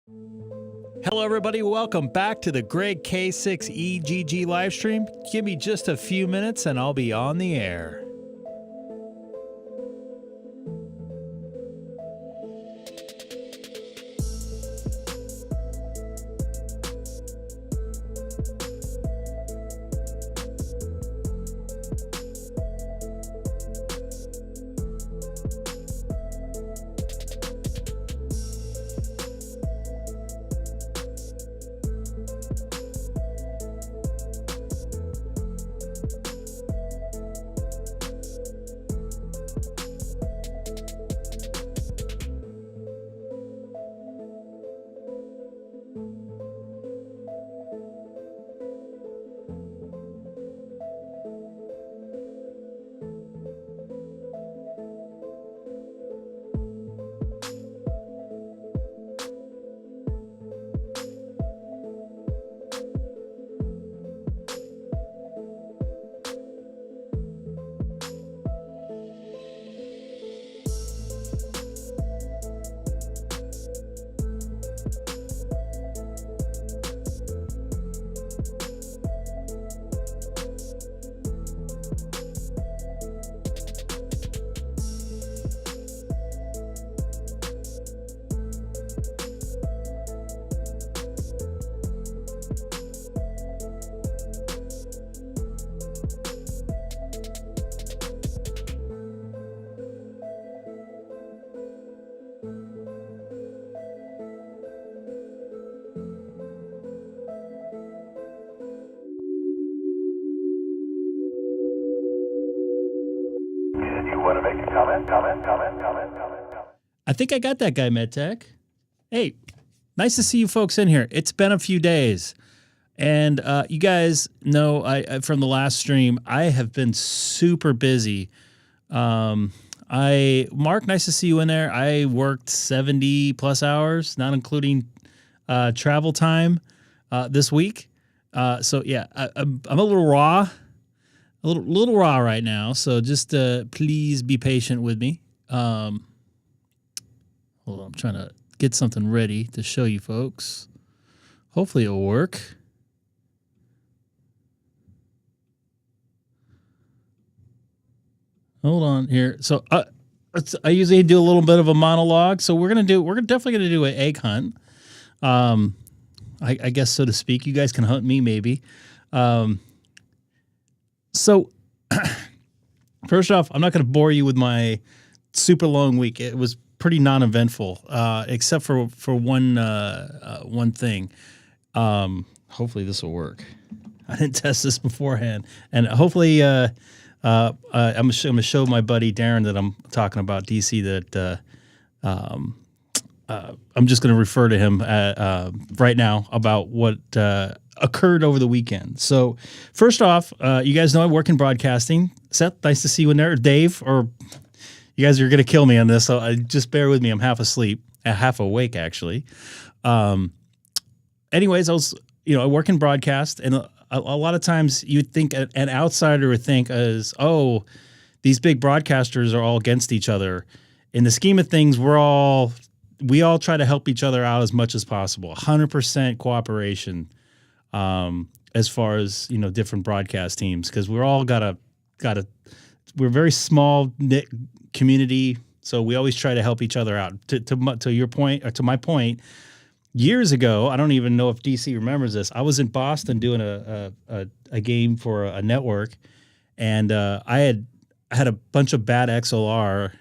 Hello everybody, welcome back to the Greg K6EGG live stream. Give me just a few minutes and I'll be on the air. I think I got that guy, MedTech. Hey, nice to see you folks in here. It's been a few days. And you guys know I from the last stream, I have been super busy. Mark, nice to see you in there. I worked 70 plus hours, not including travel time this week. So yeah, I'm a little raw. A little raw right now, so just please be patient with me. Hold on, I'm trying to get something ready to show you folks. Hopefully it'll work. Hold on here. So I usually do a little bit of a monologue, so we're definitely gonna do an egg hunt. I guess, so to speak. You guys can hunt me maybe. So, first off, I'm not going to bore you with my super long week. It was pretty non-eventful, except for one thing. Hopefully this will work. I didn't test this beforehand, and hopefully I'm going to show my buddy Darren that I'm talking about, DC, that I'm just going to refer to him right now about what occurred over the weekend. So first off, you guys know I work in broadcasting. Seth, nice to see you in there. Dave, or you guys are going to kill me on this, so just bear with me. I'm half asleep, half awake actually. Anyways, I work in broadcast, and a lot of times you'd think an outsider would think as, oh, these big broadcasters are all against each other. In the scheme of things, we all try to help each other out as much as possible. 100% cooperation. As far as, different broadcast teams, because we're all we're a very small knit community. So we always try to help each other out. To your point, or to my point, years ago, I don't even know if DC remembers this. I was in Boston doing a game for a network, and I had a bunch of bad XLR.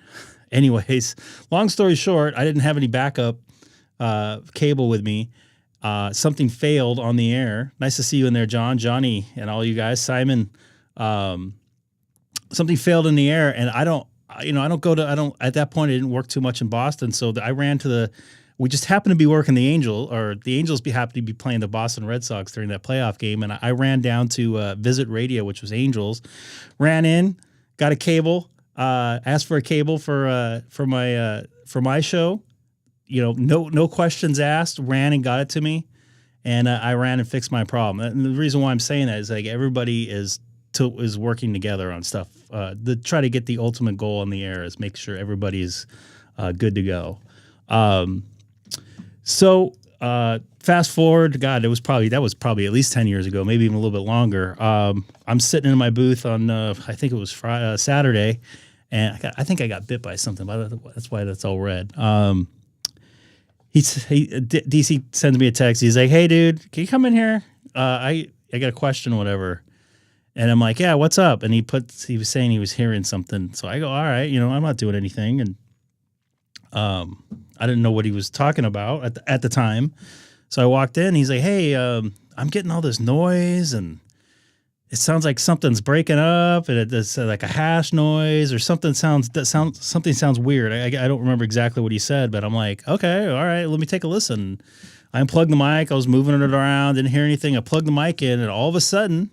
Anyways, long story short, I didn't have any backup cable with me. Something failed on the air. Nice to see you in there, John, Johnny, and all you guys. Simon, something failed in the air, and at that point, I didn't work too much in Boston. So I ran to we just happened to be working the Angels happened to be playing the Boston Red Sox during that playoff game. And I ran down to Visit Radio, which was Angels, ran in, got a cable, asked for a cable for my show. No questions asked, ran and got it to me, and I ran and fixed my problem. And the reason why I'm saying that is everybody is working together on stuff. To try to get the ultimate goal on the air is make sure everybody's good to go. So fast forward, God, that was probably at least 10 years ago, maybe even a little bit longer. I'm sitting in my booth on I think it was Saturday, and I think I got bit by something. That's why that's all red. DC sends me a text. He's like, "Hey, dude, can you come in here? I got a question, or whatever." And I'm like, "Yeah, what's up?" And he was saying he was hearing something. So I go, "All right, I'm not doing anything." And I didn't know what he was talking about at the time. So I walked in. He's like, "Hey, I'm getting all this noise, and it sounds like something's breaking up, and it's like a hash noise or something sounds weird." I don't remember exactly what he said, but I'm like, "Okay, all right, let me take a listen." I unplugged the mic. I was moving it around, didn't hear anything. I plugged the mic in, and all of a sudden,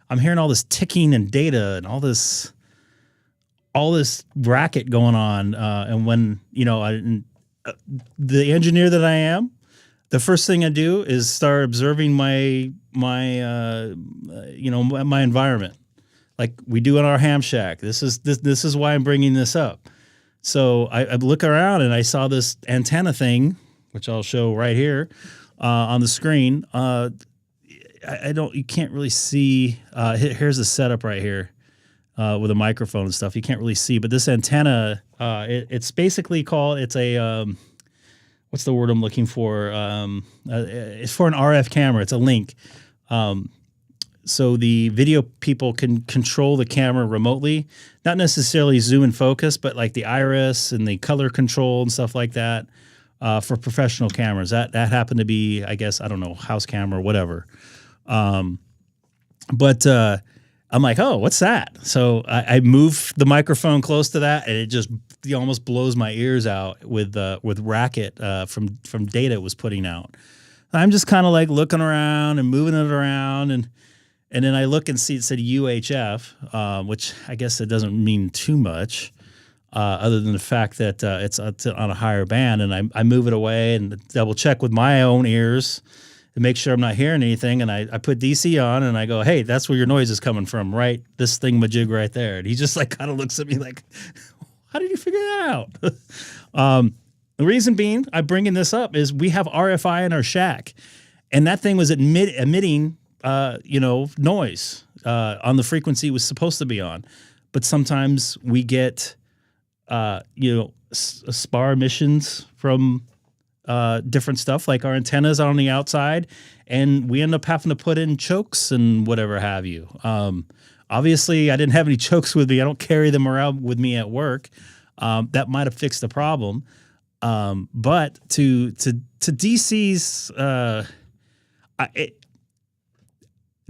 I'm hearing all this ticking and data and all this racket going on. And when the engineer that I am, the first thing I do is start observing my environment, like we do in our ham shack. This is why I'm bringing this up. So I look around and I saw this antenna thing, which I'll show right here on the screen. You can't really see. Here's the setup right here with a microphone and stuff. You can't really see, but this antenna, it's basically called. It's a what's the word I'm looking for? It's for an RF camera. It's a link. So the video people can control the camera remotely, not necessarily zoom and focus, but like the iris and the color control and stuff like that for professional cameras. That happened to be, I guess, I don't know, house camera or whatever. But I'm like, "Oh, what's that?" So I move the microphone close to that, and it just almost blows my ears out with racket from data it was putting out. I'm just kind of like looking around and moving it around, and then I look and see it said UHF, which I guess it doesn't mean too much, other than the fact that it's on a higher band. And I move it away and double check with my own ears to make sure I'm not hearing anything. And I put DC on and I go, "Hey, that's where your noise is coming from, right? This thingamajig right there." And he just like kind of looks at me like, "How did you figure that out?" The reason being I bringing this up is we have RFI in our shack, and that thing was emitting noise on the frequency it was supposed to be on. But sometimes we get spar emissions from different stuff, like our antennas on the outside, and we end up having to put in chokes and whatever have you. Obviously, I didn't have any chokes with me. I don't carry them around with me at work. That might have fixed the problem. But to DC's,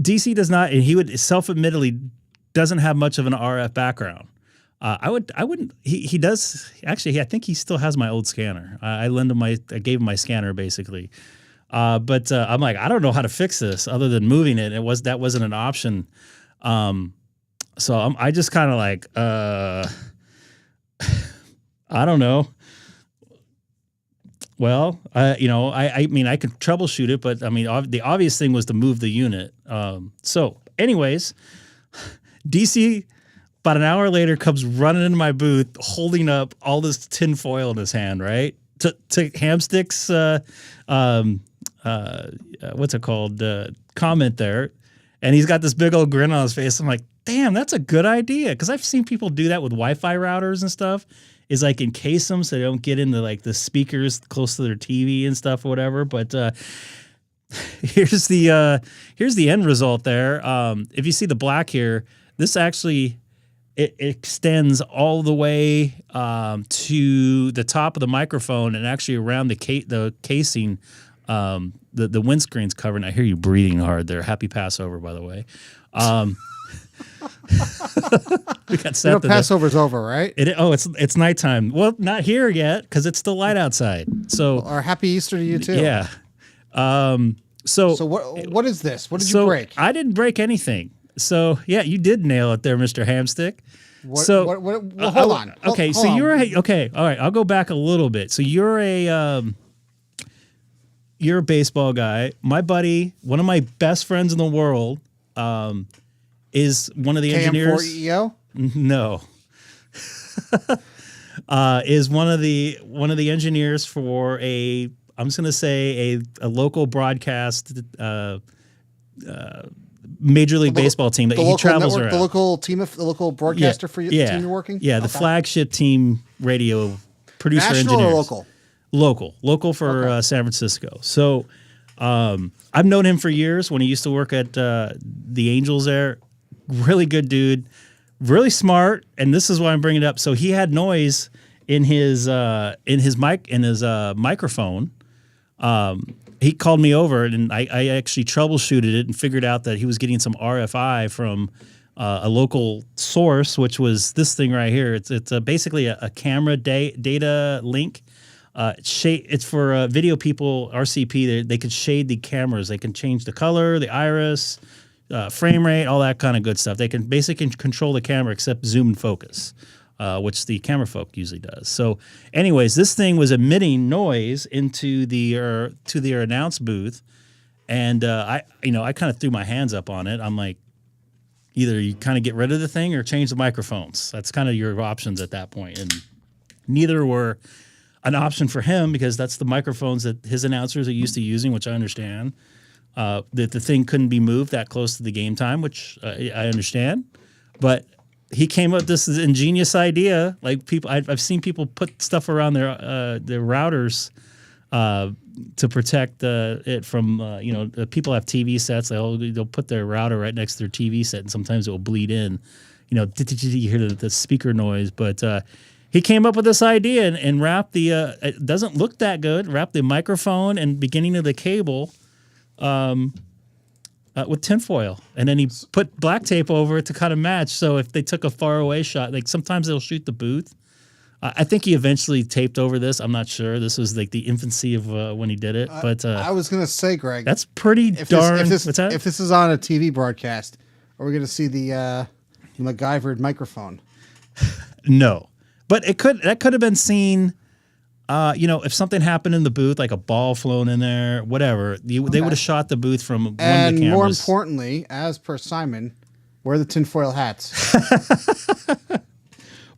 DC does not, and he would self-admittedly doesn't have much of an RF background. I wouldn't. He does actually. I think he still has my old scanner. I gave him my scanner basically. But I'm like, I don't know how to fix this other than moving it. That wasn't an option. So I just kind of like, I don't know. Well, I mean, I could troubleshoot it, but I mean, the obvious thing was to move the unit. So anyways, DC about an hour later comes running into my booth holding up all this tin foil in his hand, right? To Hamstick's, what's it called? Comment there. And he's got this big old grin on his face. I'm like, damn, that's a good idea. Because I've seen people do that with Wi-Fi routers and stuff. Is like encase them so they don't get into like the speakers close to their TV and stuff or whatever. But here's the end result there. If you see the black here, this actually it extends all the way to the top of the microphone and actually around the casing. The windscreen's covered. I hear you breathing hard there. Happy Passover, by the way. We got set. Passover's over, right? It's nighttime. Well, not here yet because it's still light outside. So, or happy Easter to you too. Yeah. So what is this? What did you break? I didn't break anything. So yeah, you did nail it there, Mr. Hamstick. Hold on. Okay, so you're okay. All right, I'll go back a little bit. So you're a baseball guy. My buddy, one of my best friends in the world, is one of the engineers. KM4EO? No. Is one of the engineers for a I'm just going to say a local broadcast Major League Baseball team that he travels network, around. The local broadcaster for your team you're working? Yeah, the flagship team radio producer National engineers. Or local? Local for San Francisco. So I've known him for years when he used to work at the Angels there. Really good dude, really smart. And this is why I'm bringing it up. So he had noise in his microphone. He called me over, and I actually troubleshooted it and figured out that he was getting some RFI from a local source, which was this thing right here. It's basically a camera data link. It's for video people, RCP. They can shade the cameras. They can change the color, the iris, frame rate, all that kind of good stuff. They can basically control the camera except zoom and focus. Which the camera folk usually does. So, anyways, this thing was emitting noise into the announce booth, and I kind of threw my hands up on it. I'm like, either you kind of get rid of the thing or change the microphones. That's kind of your options at that point, and neither were an option for him because that's the microphones that his announcers are used to using, which I understand. That the thing couldn't be moved that close to the game time, which I understand, but he came up with this ingenious idea. Like I've seen people put stuff around their routers to protect it from people have TV sets. They'll put their router right next to their TV set, and sometimes it will bleed in. You hear the speaker noise. But he came up with this idea and wrapped the. It doesn't look that good. Wrapped the microphone and beginning of the cable. With tinfoil, and then he put black tape over it to kind of match. So if they took a far away shot, like sometimes they'll shoot the booth. I think he eventually taped over this. I'm not sure. This was like the infancy of when he did it. But I was gonna say, Greg, that's pretty darn. If this is on a TV broadcast, are we gonna see the MacGyver microphone? No, but that could have been seen. If something happened in the booth, like a ball flown in there, whatever, they would have shot the booth from one of the cameras. And more importantly, as per Simon, wear the tinfoil hats.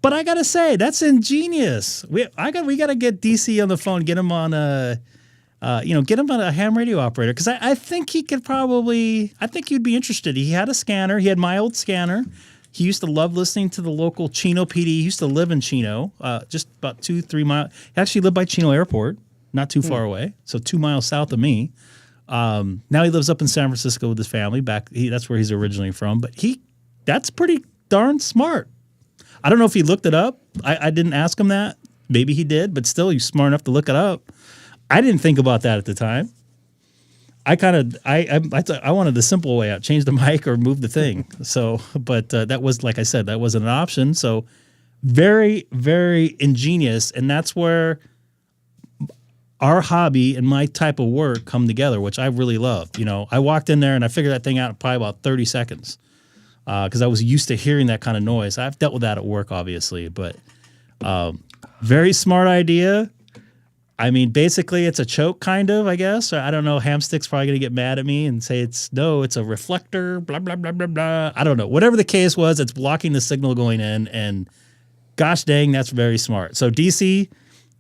But I gotta say, that's ingenious. We gotta get DC on the phone, get him on get him on a ham radio operator because I think he could probably. I think he'd be interested. He had a scanner. He had my old scanner. He used to love listening to the local Chino PD. He used to live in Chino, just about 2-3 miles. He actually lived by Chino Airport, not too far away, so 2 miles south of me. Now he lives up in San Francisco with his family. That's where he's originally from. But that's pretty darn smart. I don't know if he looked it up. I didn't ask him that. Maybe he did, but still, he's smart enough to look it up. I didn't think about that at the time. I wanted the simple way out, change the mic or move the thing. So, but that was, like I said, that wasn't an option. So very, very ingenious. And that's where our hobby and my type of work come together, which I really love. I walked in there and I figured that thing out in probably about 30 seconds because I was used to hearing that kind of noise. I've dealt with that at work, obviously, but very smart idea. I mean, basically, it's a choke, kind of, I guess. I don't know. Hamstick's probably going to get mad at me and say it's a reflector, blah, blah, blah, blah, blah. I don't know. Whatever the case was, it's blocking the signal going in, and gosh dang, that's very smart. So DC,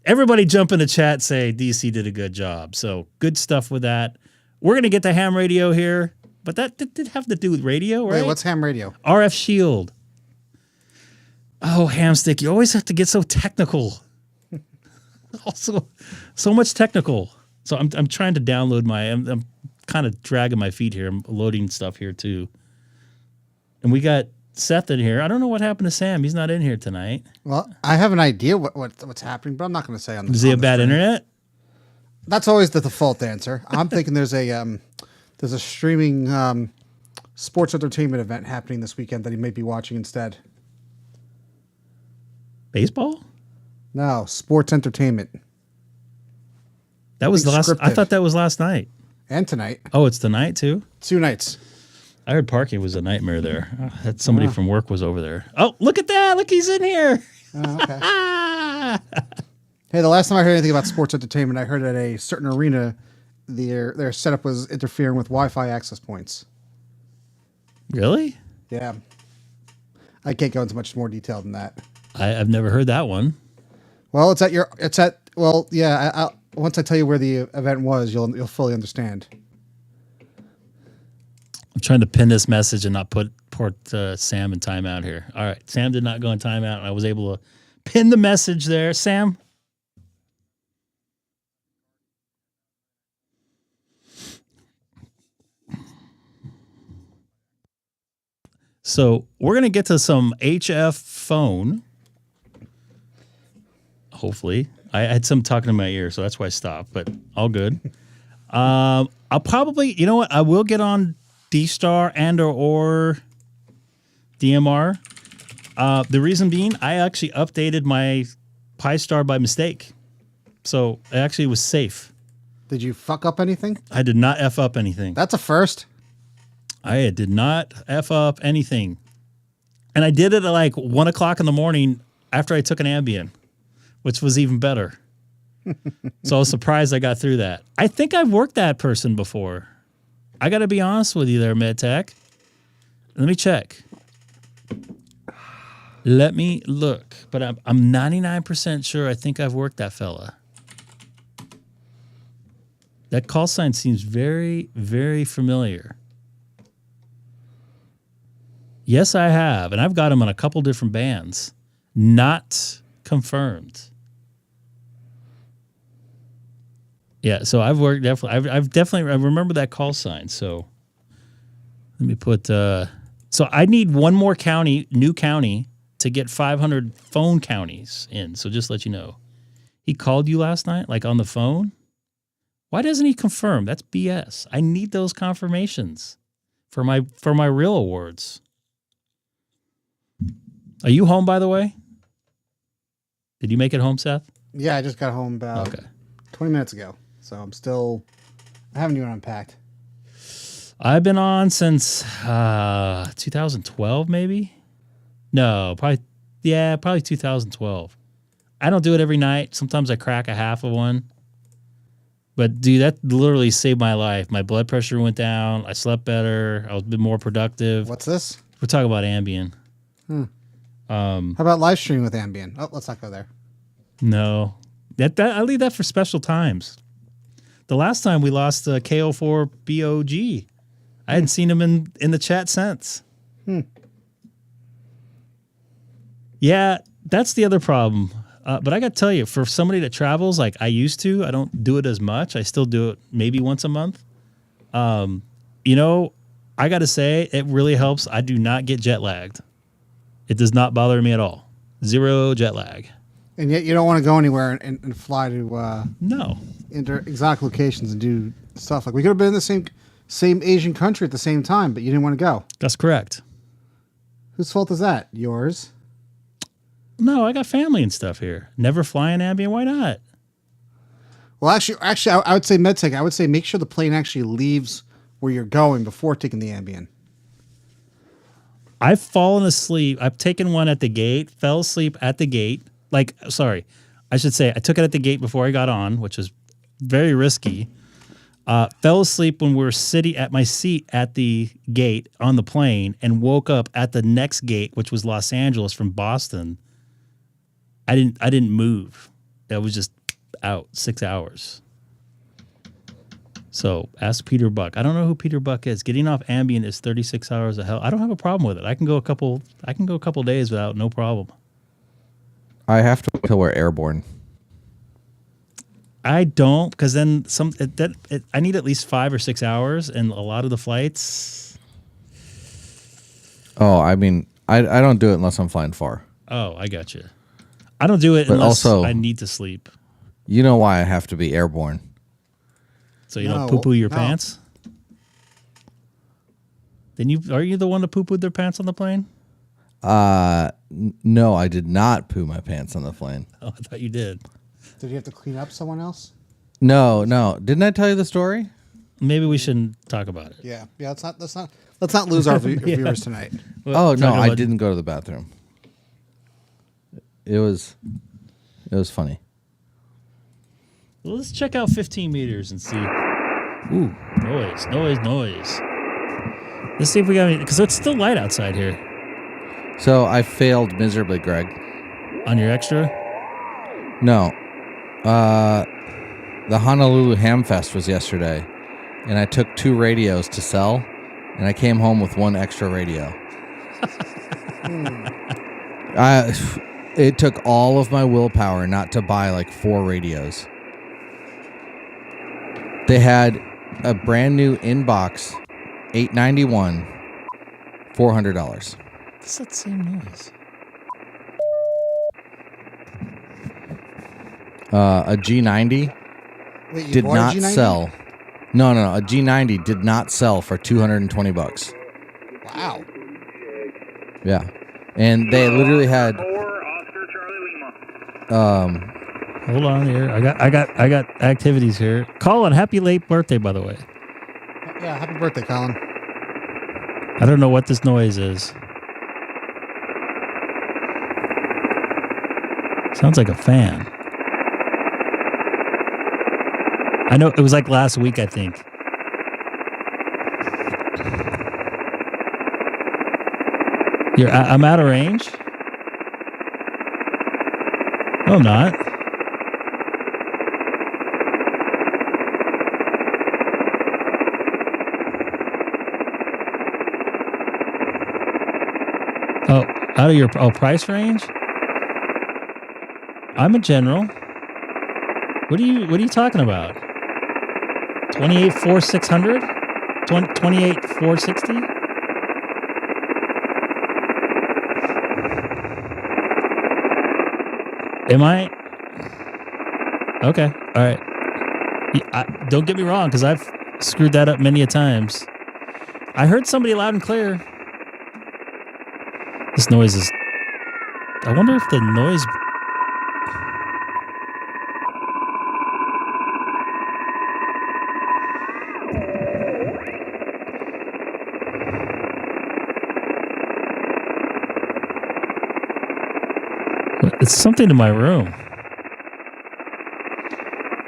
everybody jump in the chat, say DC did a good job. So good stuff with that. We're going to get to ham radio here, but that did have to do with radio, right? Wait, what's ham radio? RF Shield. Oh, Hamstick, you always have to get so technical. Also, so much technical. So I'm trying to download I'm kind of dragging my feet here. I'm loading stuff here too. And we got Seth in here. I don't know what happened to Sam. He's not in here tonight. Well, I have an idea what's happening, but I'm not going to say on the. Is he a bad internet? That's always the default answer. I'm thinking there's a streaming sports entertainment event happening this weekend that he may be watching instead. Baseball? No, sports entertainment. That was I thought that was last night. And tonight. Oh, it's tonight too? 2 nights. I heard parking was a nightmare there. That somebody from work was over there. Oh, look at that. Look, he's in here. Oh, okay. Hey, the last time I heard anything about sports entertainment, I heard at a certain arena, their setup was interfering with Wi-Fi access points. Really? Yeah. I can't go into much more detail than that. I've never heard that one. Well, once I tell you where the event was, you'll fully understand. I'm trying to pin this message and not put Sam in timeout here. All right, Sam did not go in timeout, and I was able to pin the message there. Sam. So we're going to get to some HF phone. Hopefully. I had some talking in my ear, so that's why I stopped, but all good. I'll probably, you know what? I will get on DStar and or DMR. The reason being, I actually updated my Pi-Star by mistake. So it actually was safe. Did you fuck up anything? I did not F up anything. That's a first. I did not F up anything. And I did it at like 1 o'clock in the morning after I took an Ambien, which was even better. So I was surprised I got through that. I think I've worked that person before. I got to be honest with you there, MedTech. Let me check. Let me look. But I'm 99% sure I think I've worked that fella. That call sign seems very, very familiar. Yes, I have. And I've got him on a couple different bands. Not confirmed. Yeah, so I've worked definitely. I remember that call sign. So let me put. So I need one more county, new county, to get 500 phone counties in. So just let you know, he called you last night, like on the phone. Why doesn't he confirm? That's BS. I need those confirmations for my real awards. Are you home, by the way? Did you make it home, Seth? Yeah, I just got home about 20 minutes ago. So I haven't even unpacked. I've been on since 2012, maybe? No, probably 2012. I don't do it every night. Sometimes I crack a half of one. But, dude, that literally saved my life. My blood pressure went down. I slept better. I was a bit more productive. What's this? We're talking about Ambien. How about live streaming with Ambien? Oh, let's not go there. No. That I leave that for special times. The last time we lost K04 BOG. I hadn't seen him in the chat since. Yeah, that's the other problem. But I got to tell you, for somebody that travels like I used to, I don't do it as much. I still do it maybe once a month. You know, I got to say, it really helps. I do not get jet lagged. It does not bother me at all. Zero jet lag. And yet you don't want to go anywhere and fly to no into exotic locations and do stuff. Like we could have been in the same Asian country at the same time, but you didn't want to go. That's correct. Whose fault is that? Yours? No, I got family and stuff here. Never fly an Ambien. Why not? Well, actually, I would say MedTech. I would say make sure the plane actually leaves where you're going before taking the Ambien. I've fallen asleep. I've taken one at the gate, fell asleep at the gate. Like, sorry, I should say I took it at the gate before I got on, which is very risky. Fell asleep when we were sitting at my seat at the gate on the plane and woke up at the next gate, which was Los Angeles from Boston. I didn't move. I was just out 6 hours. So ask Peter Buck. I don't know who Peter Buck is. Getting off Ambien is 36 hours of hell. I don't have a problem with it. I can go a couple days without no problem. I have to wait until we're airborne. I don't, because then I need at least 5 or 6 hours, and a lot of the flights. Oh, I mean, I don't do it unless I'm flying far. Oh, I got you. I don't do it unless I need to sleep. You know why I have to be airborne? So you don't poo-poo your pants? Then are you the one that poo-pooed their pants on the plane? No, I did not poo my pants on the plane. Oh, I thought you did. Did you have to clean up someone else? No. Didn't I tell you the story? Maybe we shouldn't talk about it. Yeah. Let's not lose our viewers tonight. Well, no, I didn't go to the bathroom. It was funny. Well, let's check out 15 meters and see. Ooh, noise. Let's see if we got any, because it's still light outside here. So I failed miserably, Greg. On your extra? No. the Honolulu Ham Fest was yesterday, and I took 2 radios to sell, and I came home with 1 extra radio. It took all of my willpower not to buy like 4 radios. They had a brand new inbox, $891, $400. What's that same noise? A G90 Wait, you did bought a not G90? sell. No. A G90 did not sell for $220. Wow. Yeah, and they literally had. Hold on here. I got activities here. Colin, happy late birthday, by the way. Yeah, happy birthday, Colin. I don't know what this noise is. Sounds like a fan. I know it was like last week, I think. I'm out of range? No, I'm not. Oh, out of your price range? I'm a general. What are you talking about? 28,460? 28,460? Am I? Okay. All right. Don't get me wrong, because I've screwed that up many a times. I heard somebody loud and clear. This noise is... I wonder if the noise... It's something in my room.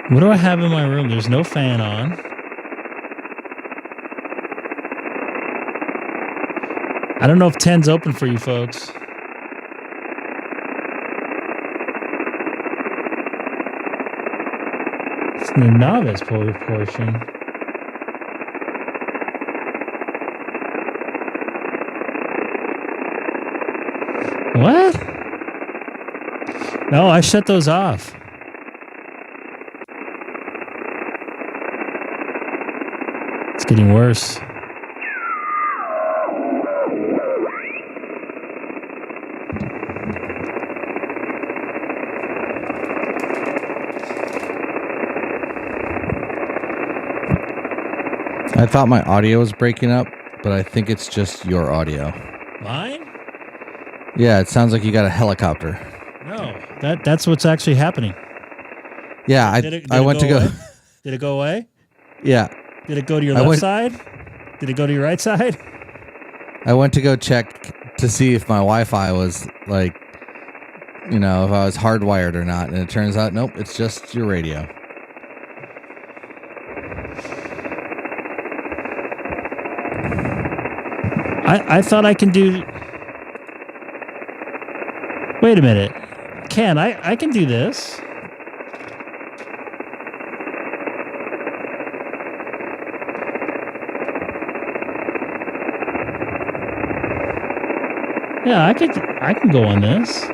What do I have in my room? There's no fan on. I don't know if 10's open for you folks. It's the novice portion. What? No, I shut those off. It's getting worse. I thought my audio was breaking up, but I think it's just your audio. Mine? Yeah, it sounds like you got a helicopter. No, that's what's actually happening. Yeah, I went to go. Did it go away? Yeah. Did it go to your left side? Did it go to your right side? I went to go check to see if my Wi-Fi was like, if I was hardwired or not, and it turns out, nope, it's just your radio. I thought I can do... Wait a minute. Ken, I can do this. Yeah, I can go on this.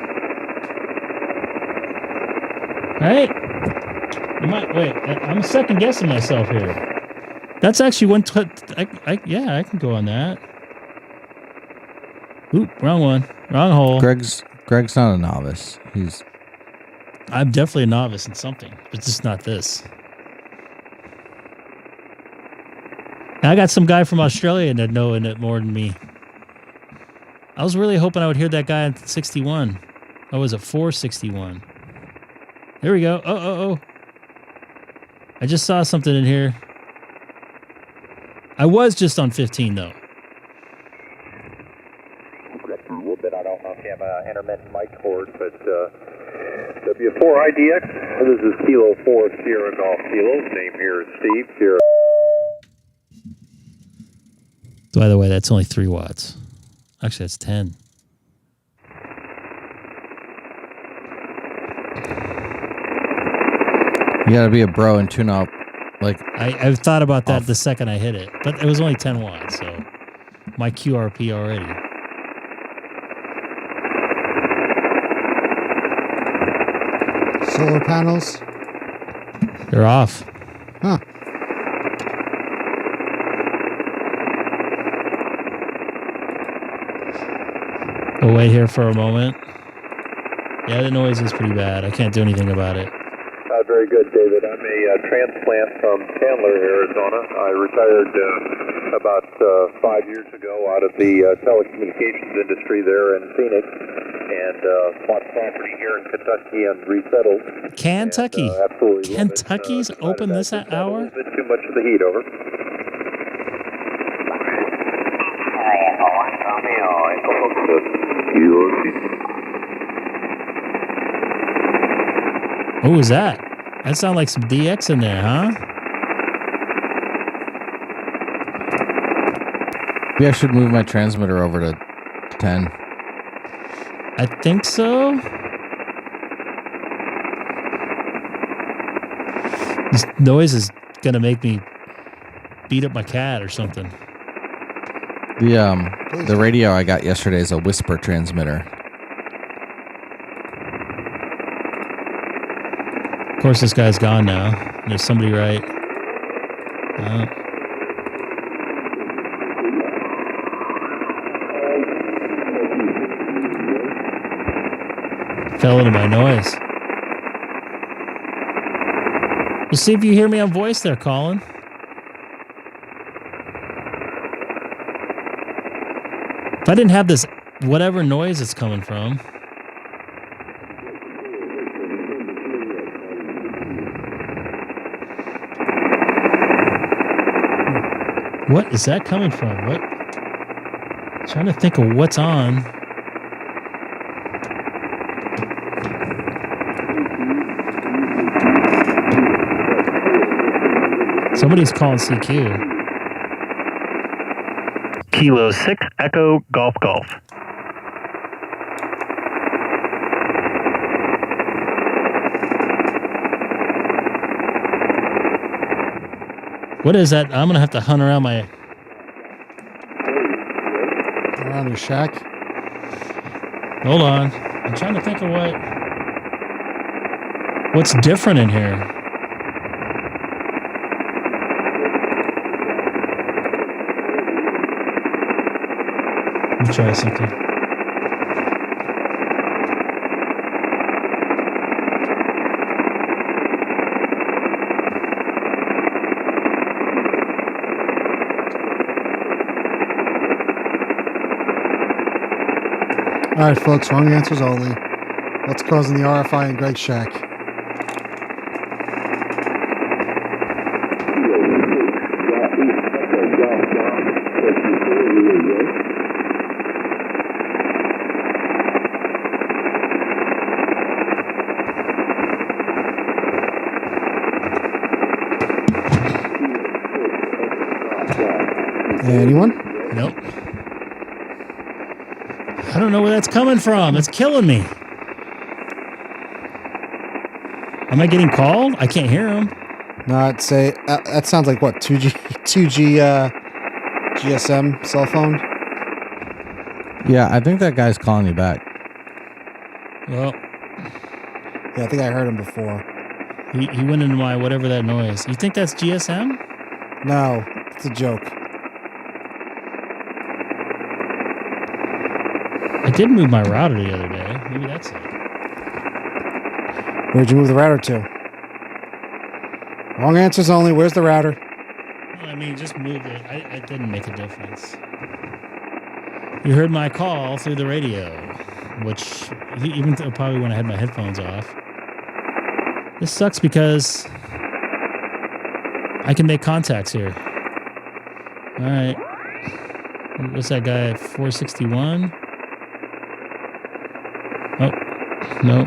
Right? Wait, I'm second guessing myself here. That's actually one... yeah, I can go on that. Oop, wrong one. Wrong hole. Greg's not a novice. I'm definitely a novice in something, but just not this. And I got some guy from Australia that knowing it more than me. I was really hoping I would hear that guy at 61. Oh, was it 461? There we go. Oh. I just saw something in here. I was just on 15, though. I don't know if you have an intermittent mic cord, but W4IDX, this is Kilo 4 Sierra Golf Kilo. Name here is Steve. Sierra. By the way, that's only 3 watts. Actually, that's 10. You gotta be a bro and tune up. Like I've thought about that the second I hit it, but it was only 10 watts, so my QRP already. Solar panels. They're off. Huh. We'll wait here for a moment. Yeah, the noise is pretty bad. I can't do anything about it. Very good, David. I'm a transplant from Chandler, Arizona. I retired about 5 years ago out of the telecommunications industry there in Phoenix and bought property here in Kentucky and resettled. Kentucky. And, absolutely Kentucky's open this hour? A little bit too much of the heat, over. What was that? That sounded like some DX in there, huh? maybe I should move my transmitter over to 10. I think so. This noise is gonna make me beat up my cat or something. The radio I got yesterday is a whisper transmitter. Of course, this guy's gone now. There's somebody right. Fell into my noise. We'll see if you hear me on voice there, Colin. If I didn't have this whatever noise it's coming from. What is that coming from? What? Trying to think of what's on. Somebody's calling CQ. Kilo 6 Echo Golf Golf. What is that? I'm gonna have to hunt around my. Around your shack. Hold on. I'm trying to think of what's different in here. Let me try something. All right, folks, wrong answers only. What's causing the RFI in Greg's shack? Anyone? Nope. I don't know where that's coming from. It's killing me. Am I getting called? I can't hear him. No, I'd say that sounds like what 2G GSM cell phone. Yeah, I think that guy's calling you back. Well, Yeah, I think I heard him before. he went into my whatever that noise. You think that's GSM? No, it's a joke. I did move my router the other day. Maybe that's it. Where'd you move the router to? Wrong answers only. Where's the router? I mean, just moved it. It didn't make a difference. You heard my call through the radio, which even probably when I had my headphones off. This sucks because I can make contacts here. All right. What's that guy at 461? Oh, no.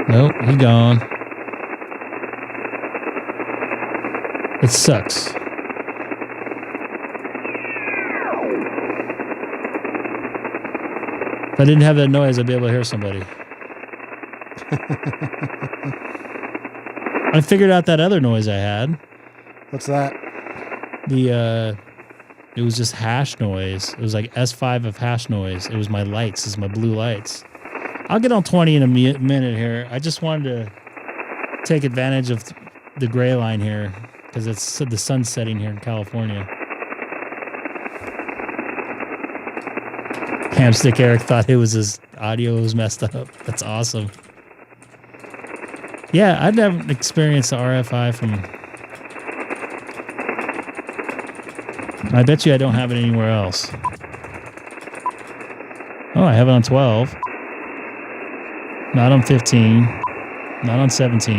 Nope, he gone. It sucks. If I didn't have that noise, I'd be able to hear somebody. I figured out that other noise I had. What's that? It was just hash noise. It was like S5 of hash noise. It was my lights. It's my blue lights. I'll get on 20 in a minute here. I just wanted to take advantage of the gray line here because it's the sun's setting here in California. Hamstick Eric thought it was his audio was messed up. That's awesome. Yeah, I've never experienced the RFI from... I bet you I don't have it anywhere else. Oh, I have it on 12. Not on 15. Not on 17. I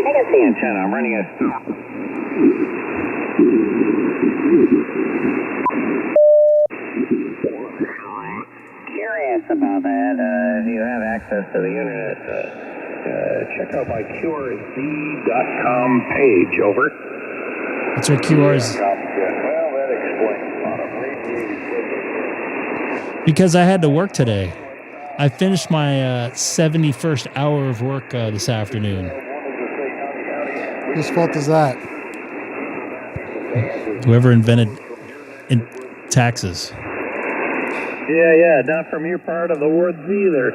think it's the antenna. I'm running it. Curious about that. If you have access to the internet, check out my QRZ.com page. Over. That's where QR's. Well, that explains a lot of radiation. Because I had to work today. I finished my 71st hour of work this afternoon. Whose fault is that? Whoever invented taxes. Yeah, not from your part of the woods either.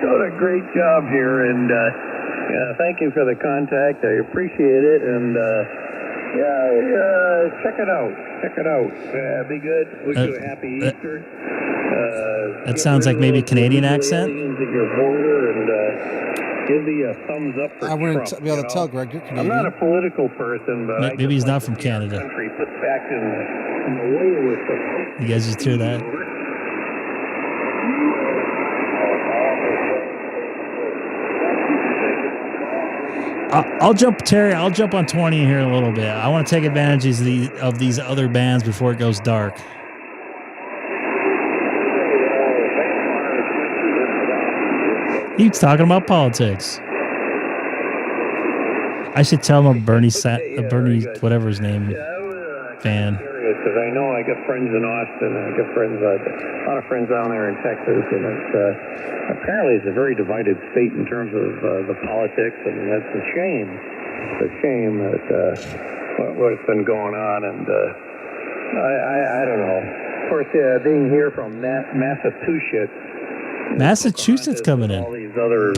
Doing a great job here, and thank you for the contact. I appreciate it, and check it out. Be good. Wish you a happy Easter. That sounds like maybe a Canadian accent. At your border, and give the thumbs up for I wouldn't Trump, be able to tell, Greg. You're Canadian. I'm not a political person, but Maybe he's not from Canada. Country put back in the way with the. You guys just hear that? I'll jump, Terry. I'll jump on 20 here in a little bit. I want to take advantage of these other bands before it goes dark. He's talking about politics. I should tell him a Bernie, whatever his name, fan. Because I know I got friends in Austin, and I got friends, a lot of friends down there in Texas, and it's apparently it's a very divided state in terms of the politics, and that's a shame. It's a shame that what's been going on, and I don't know. Of course, being here from Massachusetts coming in. All these other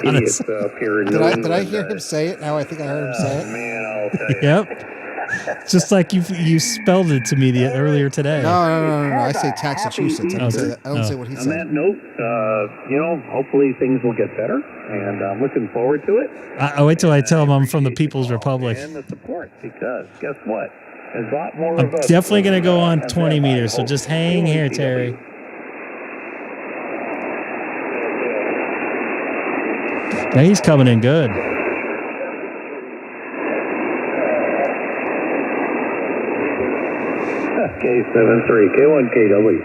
idiots up here. Did I hear him say it? Now I think I heard him say it. Man, I'll tell you. Yep. Just like you spelled it to me earlier today. No. I say Massachusetts. I don't say that. I don't say what he On said. that note, hopefully things will get better, and I'm looking forward to it. I'll wait till I tell him I'm from the People's Republic. And the support, because guess what? There's a lot more I'm of us. definitely going to go on 20 meters, so just hang here, Terry. Yeah, he's coming in good. K73, K1KW.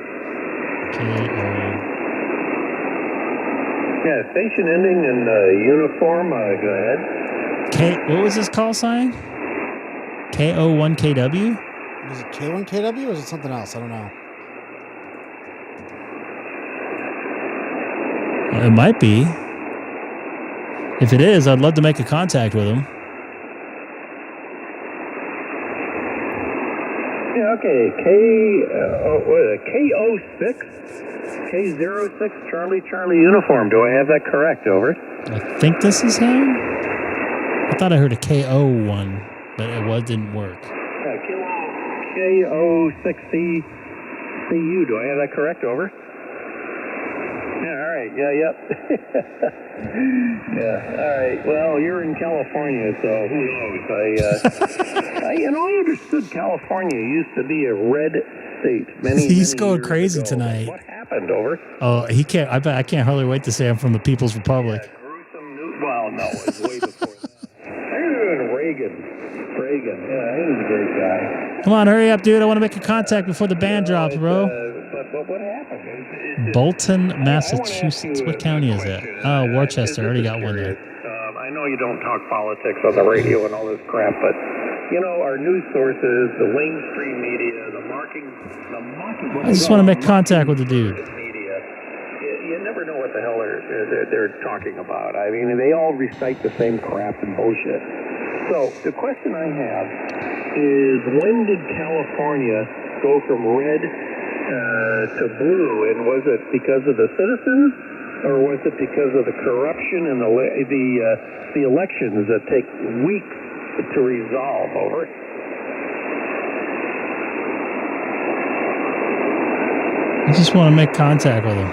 Yeah, station ending in uniform. Go ahead. What was his call sign? K01KW? Was it K1KW or is it something else? I don't know. It might be. If it is, I'd love to make a contact with him. Yeah, okay. K06, K06, Charlie uniform. Do I have that correct? Over. I think this is him. I thought I heard a K01, but it didn't work. K06CU. Do I have that correct? Over. Yeah, all right. Yep. Yeah, all right. Well, you're in California, so who knows? I understood California used to be a red state. He's going years crazy ago. tonight. What happened? Over. Oh, he can't. I bet I can't hardly wait to say I'm from the People's Republic. Well, no, it was way before that. Reagan. Yeah, he was a great guy. Come on, hurry up, dude. I want to make a contact before the band drops, bro. But what happened? Bolton, Massachusetts. What county is that? Oh, Worcester. I already got one there. I know you don't talk politics on the radio and all this crap, but our news sources, the mainstream media, the marking. I just want to make contact with the dude. Media, you never know what the hell they're talking about. I mean, they all recite the same crap and bullshit. So the question I have is, when did California go from red to blue, and was it because of the citizens, or was it because of the corruption and the elections that take weeks to resolve? Over. I just want to make contact with him.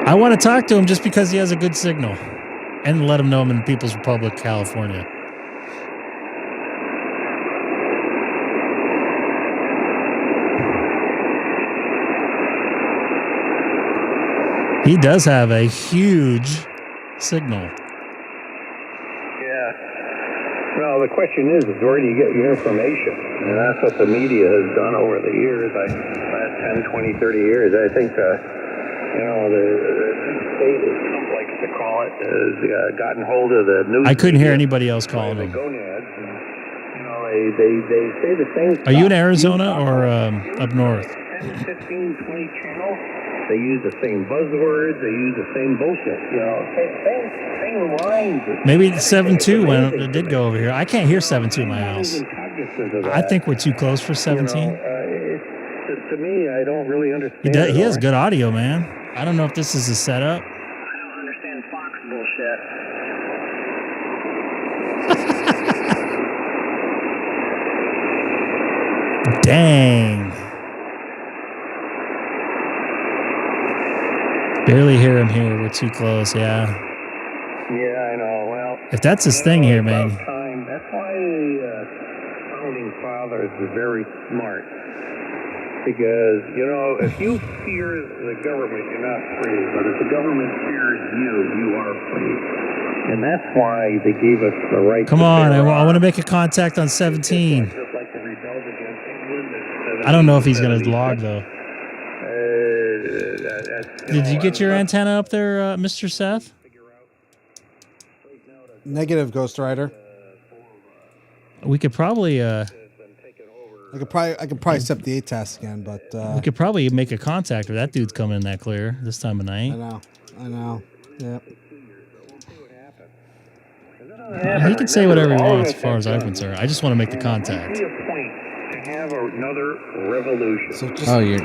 I want to talk to him just because he has a good signal, and let him know I'm in the People's Republic, California. He does have a huge signal. Yeah. Well, the question is where do you get your information? And that's what the media has done over the years, last 10, 20, 30 years. I think, the state, as Trump likes to call it, has gotten hold of the news. I couldn't hear anybody else calling the him. gonads, and, they say the same stuff. Are you in Arizona or up north? 10, 15, 20 channels. They use the same buzzwords. They use the same bullshit. Same lines. Maybe 7.2 when it did go over here. I can't hear 7.2 in my house. I think we're too close for 17. To me, I don't really understand. He has good audio, man. I don't know if this is a setup. I don't understand Fox bullshit. Dang. Barely hear him here. We're too close, yeah. Yeah, I know. Well, if that's his thing here, man. That's why the founding fathers were very smart. Because, if you fear the government, you're not free. But if the government fears you, you are free. And that's why they gave us the right. Come on, I want to make a contact on 17. Just like they rebelled against England. I don't know if he's going to log, though. Did you get your antenna up there, Mr. Seth? Negative, Ghost Rider. We could probably... I could probably step the 8 test again, but... we could probably make a contact if that dude's coming in that clear this time of night. I know. Yep. He can say whatever he wants as far as I'm concerned. I just want to make the contact. To have another revolution. So you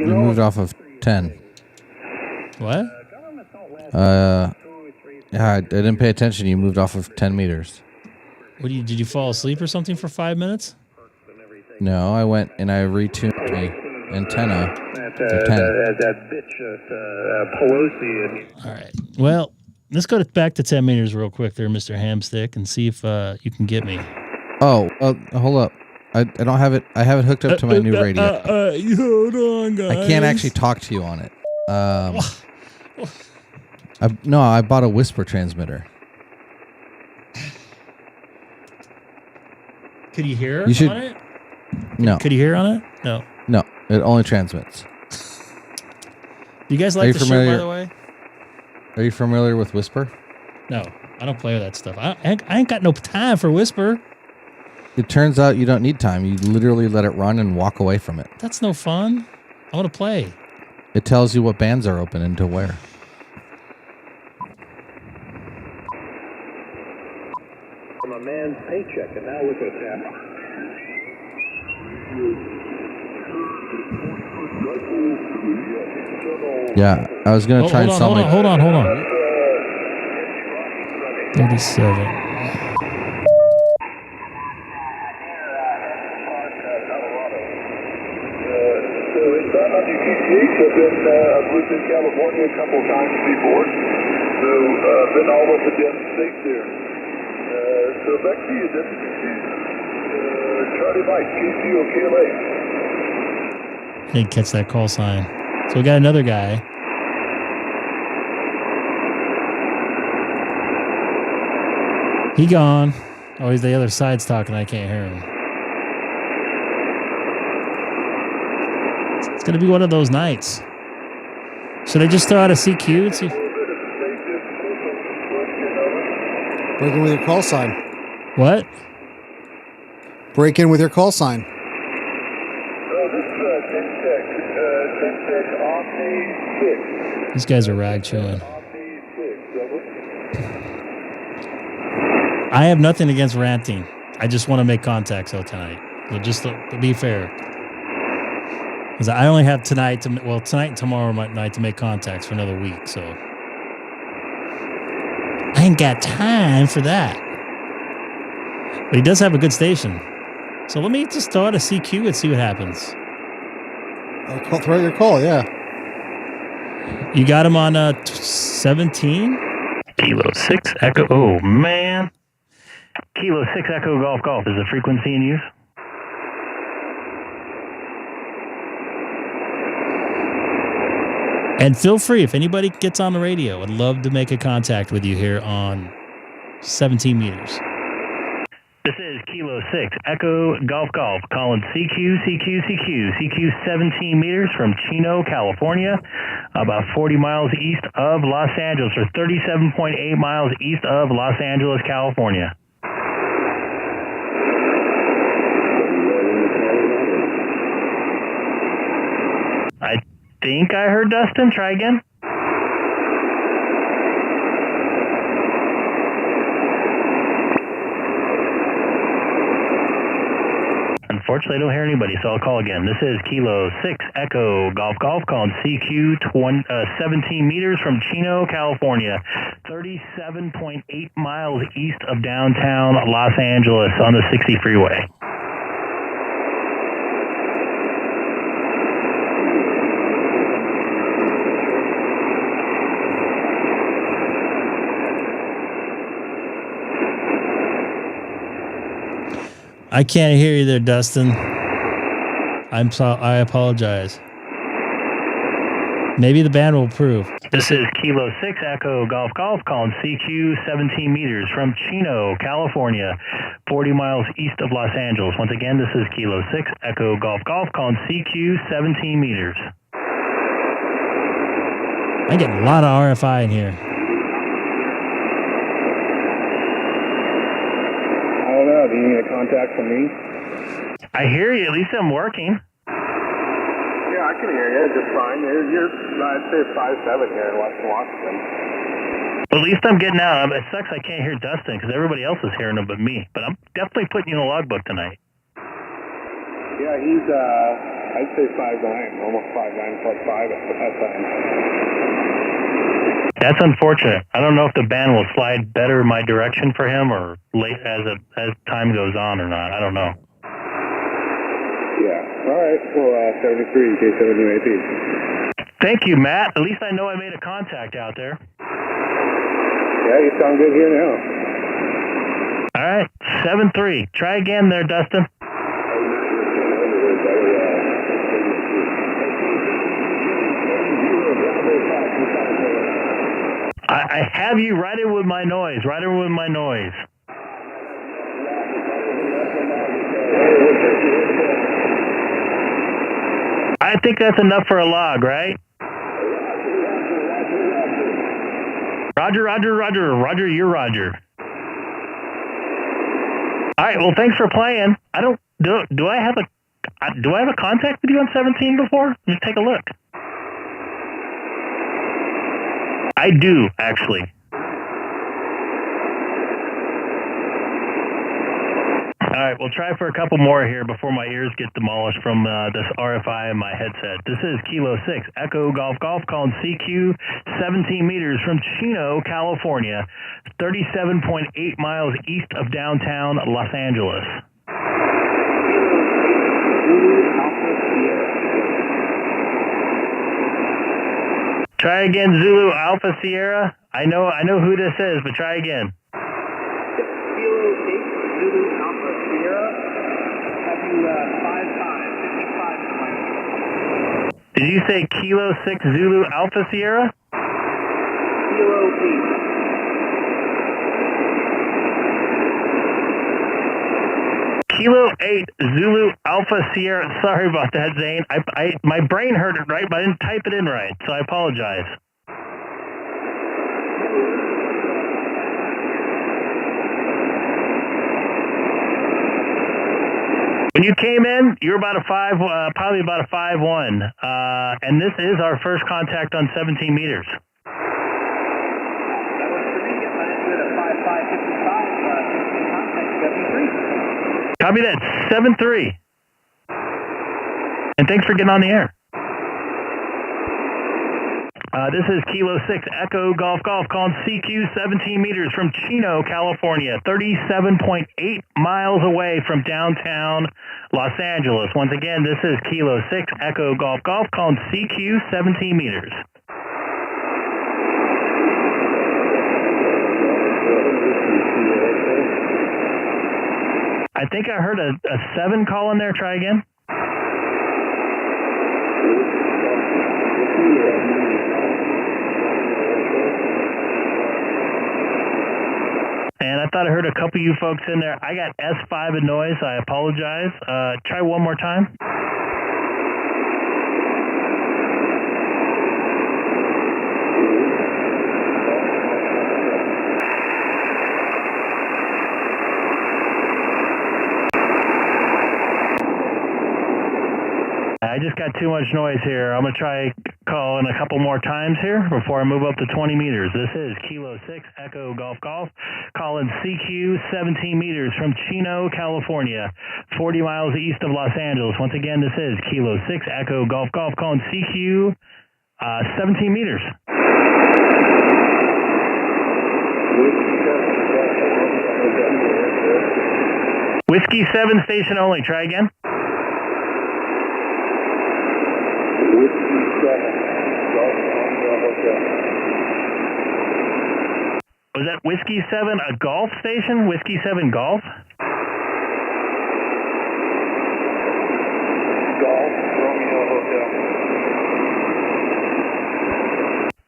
moved off of 10. What? Yeah, I didn't pay attention. You moved off of 10 meters. Did you fall asleep or something for 5 minutes? No, I went and I retuned my antenna to 10. That bitch, Pelosi. All right. Well, let's go back to 10 meters real quick there, Mr. Hamstick, and see if you can get me. Oh, hold up. I don't have it. I have it hooked up to my new radio. Hold on, guys. I can't actually talk to you on it. I bought a whisper transmitter. Could you hear on it? No. Could you hear on it? No. No, it only transmits. You guys like the show, by the way? Are you familiar with Whisper? No, I don't play with that stuff. I ain't got no time for Whisper. It turns out you don't need time. You literally let it run and walk away from it. That's no fun. I want to play. It tells you what bands are open and to where. From a man's paycheck, and now look what's happening. Yeah, I was going to try and sell my... Hold on. 37. I've lived in California a couple of times before, so been all over the damn state there. So back to you, Charlie Mike, KCOKLA. Didn't catch that call sign. So we got another guy. He gone. Oh, he's the other side's talking. I can't hear him. It's going to be one of those nights. Should I just throw out a CQ and see? Break in with your call sign. What? Break in with your call sign. These guys are rag chilling. I have nothing against ranting. I just want to make contacts though tonight. So just to be fair. Because I only have tonight and tomorrow night to make contacts for another week, so I ain't got time for that. But he does have a good station. So let me just throw out a CQ and see what happens. Throw out your call, yeah. You got him on 17? Kilo 6 Echo. Oh, man. Kilo 6 Echo Golf Golf is the frequency in use. And feel free, if anybody gets on the radio, I'd love to make a contact with you here on 17 meters. This is Kilo 6 Echo Golf Golf calling CQ 17 meters from Chino, California, about 40 miles east of Los Angeles, or 37.8 miles east of Los Angeles, California. I think I heard Dustin. Try again. Unfortunately, I don't hear anybody, so I'll call again. This is Kilo 6 Echo Golf Golf calling CQ 17 meters from Chino, California, 37.8 miles east of downtown Los Angeles on the 60 freeway. I can't hear you there, Dustin. I apologize. Maybe the band will approve. This is Kilo 6 Echo Golf Golf calling CQ 17 meters from Chino, California, 40 miles east of Los Angeles. Once again, this is Kilo 6 Echo Golf Golf calling CQ 17 meters. I get a lot of RFI in here. I don't know. Do you need a contact from me? I hear you. At least I'm working. Yeah, I can hear you just fine. You're I'd say 5'7" here in Western Washington. Well, at least I'm getting out. It sucks I can't hear Dustin because everybody else is hearing him but me. But I'm definitely putting you in the logbook tonight. Yeah, he's I'd say 5'9", almost 5'9" plus 5 at times. That's unfortunate. I don't know if the band will slide better in my direction for him or late as time goes on or not. I don't know. Yeah. All right. Well, 73 K6EGG. Thank you, Matt. At least I know I made a contact out there. Yeah, you sound good here now. All right. 7-3. Try again there, Dustin. I have you right in with my noise. Right in with my noise. I think that's enough for a log, right? Roger, Roger, Roger. Roger, you're Roger. All right, well, thanks for playing. Do I have a contact with you on 17 before? Let's take a look. I do, actually. All right, we'll try for a couple more here before my ears get demolished from this RFI in my headset. This is Kilo 6 Echo Golf Golf calling CQ 17 meters from Chino, California, 37.8 miles east of downtown Los Angeles. Try again, Zulu Alpha Sierra. I know who this is, but try again. Kilo 8 Zulu Alpha Sierra. Have you 55 to my. Did you say Kilo 6 Zulu Alpha Sierra? Kilo 8. Kilo 8 Zulu Alpha Sierra. Sorry about that, Zane. My brain heard it right, but I didn't type it in right, so I apologize. When you came in, you were about a 5, probably about a 5'1", and this is our first contact on 17 meters. Copy that, 7-3. And thanks for getting on the air. This is Kilo 6 Echo Golf Golf calling CQ 17 meters from Chino, California, 37.8 miles away from downtown Los Angeles. Once again, this is Kilo 6 Echo Golf Golf calling CQ 17 meters. I think I heard a 7 call in there. Try again. And I thought I heard a couple of you folks in there. I got S5 in noise. I apologize. Try one more time. I just got too much noise here. I'm going to try calling a couple more times here before I move up to 20 meters. This is Kilo 6 Echo Golf Golf calling CQ 17 meters from Chino, California, 40 miles east of Los Angeles. Once again, this is Kilo 6 Echo Golf Golf calling CQ 17 meters. Whiskey 7 station only. Try again. Was that Whiskey 7 a golf station? Whiskey 7 golf? Golf, Romeo Hotel.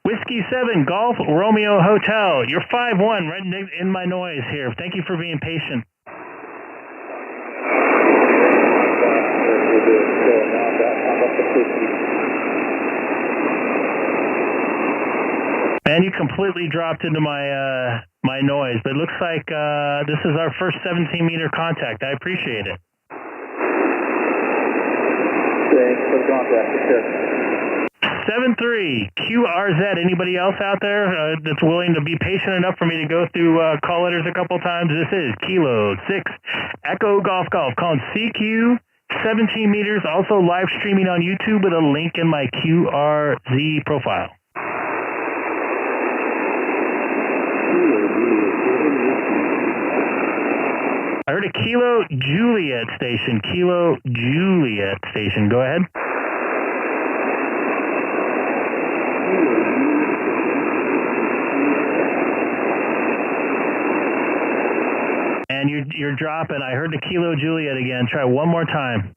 Whiskey 7 Golf Romeo Hotel. You're 5'1", right in my noise here. Thank you for being patient. Man, you completely dropped into my my noise, but it looks like this is our first 17-meter contact. I appreciate it. Thanks for the contact. Sure. 7-3 QRZ. Anybody else out there that's willing to be patient enough for me to go through call letters a couple times? This is Kilo 6 Echo Golf Golf calling CQ 17 meters. Also live streaming on YouTube with a link in my QRZ profile. I heard a Kilo Juliet station. Kilo Juliet station. Go ahead. And you're dropping. I heard the Kilo Juliet again. Try one more time.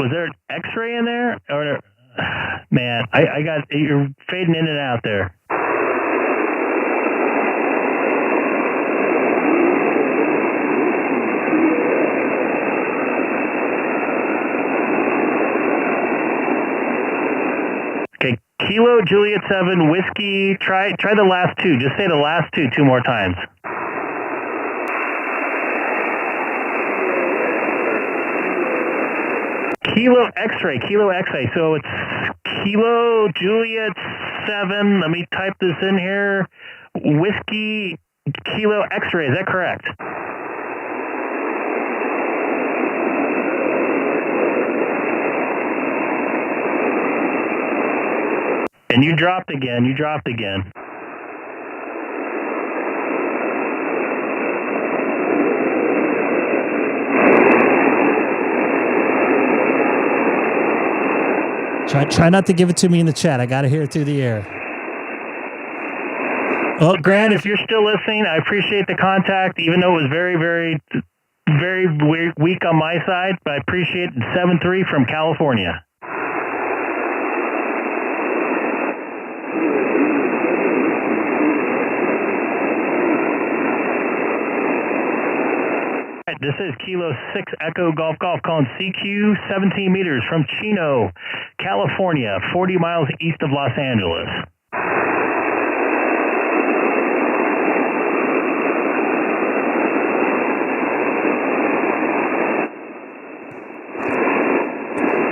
Was there an X-ray in there? Or man, I got you're fading in and out there. Okay, Kilo Juliet 7 Whiskey. Try the last two. Just say the last two more times. Kilo X-ray, Kilo X-ray. So it's Kilo Juliet 7. Let me type this in here. Whiskey Kilo X-ray. Is that correct? And you dropped again. You dropped again. Try not to give it to me in the chat. I got to hear it through the air. Oh, Grant, if you're still listening, I appreciate the contact, even though it was very, very, very weak on my side, but I appreciate it. 7-3 from California. This is Kilo 6 Echo Golf Golf calling CQ 17 meters from Chino, California, 40 miles east of Los Angeles.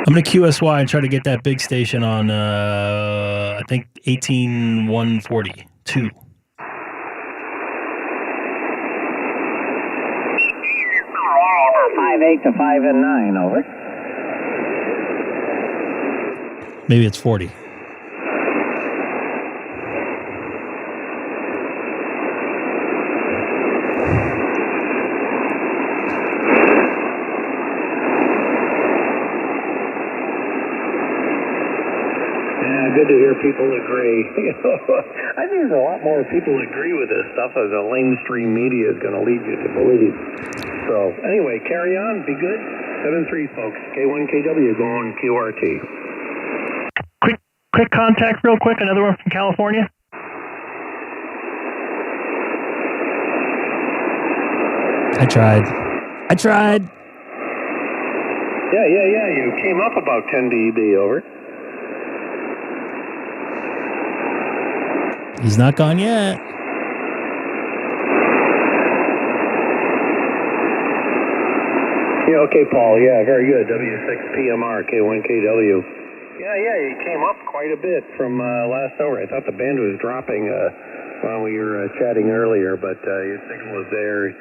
I'm going to QSY and try to get that big station on, I think, 18142. 5-8 to 5 and 9, over. Maybe it's 40. Good to hear people agree. I think there's a lot more people agree with this stuff as the mainstream media is going to lead you to believe. So, anyway, carry on. Be good. 7-3, folks. K1KW going QRT. Quick contact real quick. Another one from California. I tried. Yeah. You came up about 10 dB, over. He's not gone yet. Yeah, okay, Paul. Yeah, very good. W6PMR, K1KW. Yeah, you came up quite a bit from last hour. I thought the band was dropping while we were chatting earlier, but your signal was there.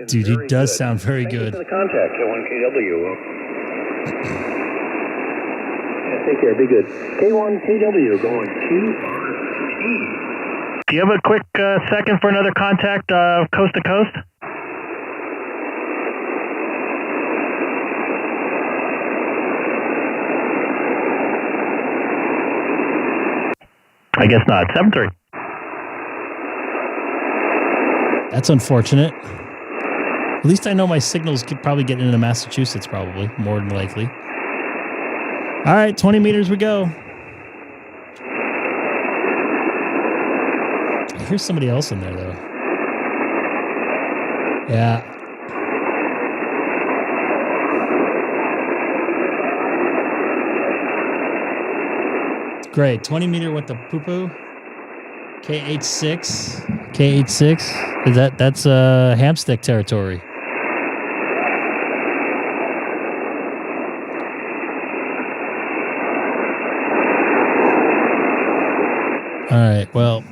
Dude, he does sound very Thank good. you for the contact, K1KW. Yeah, take care. Be good. K1KW going QRT. Do you have a quick second for another contact coast to coast? I guess not. 7-3. That's unfortunate. At least I know my signals could probably get into Massachusetts, probably, more than likely. All right, 20 meters we go. I hear somebody else in there, though. Yeah. Great. 20 meter with the poo-poo. K6. Is that's hamstick territory. All right, well.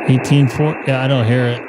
$18.4. Yeah, I don't hear it.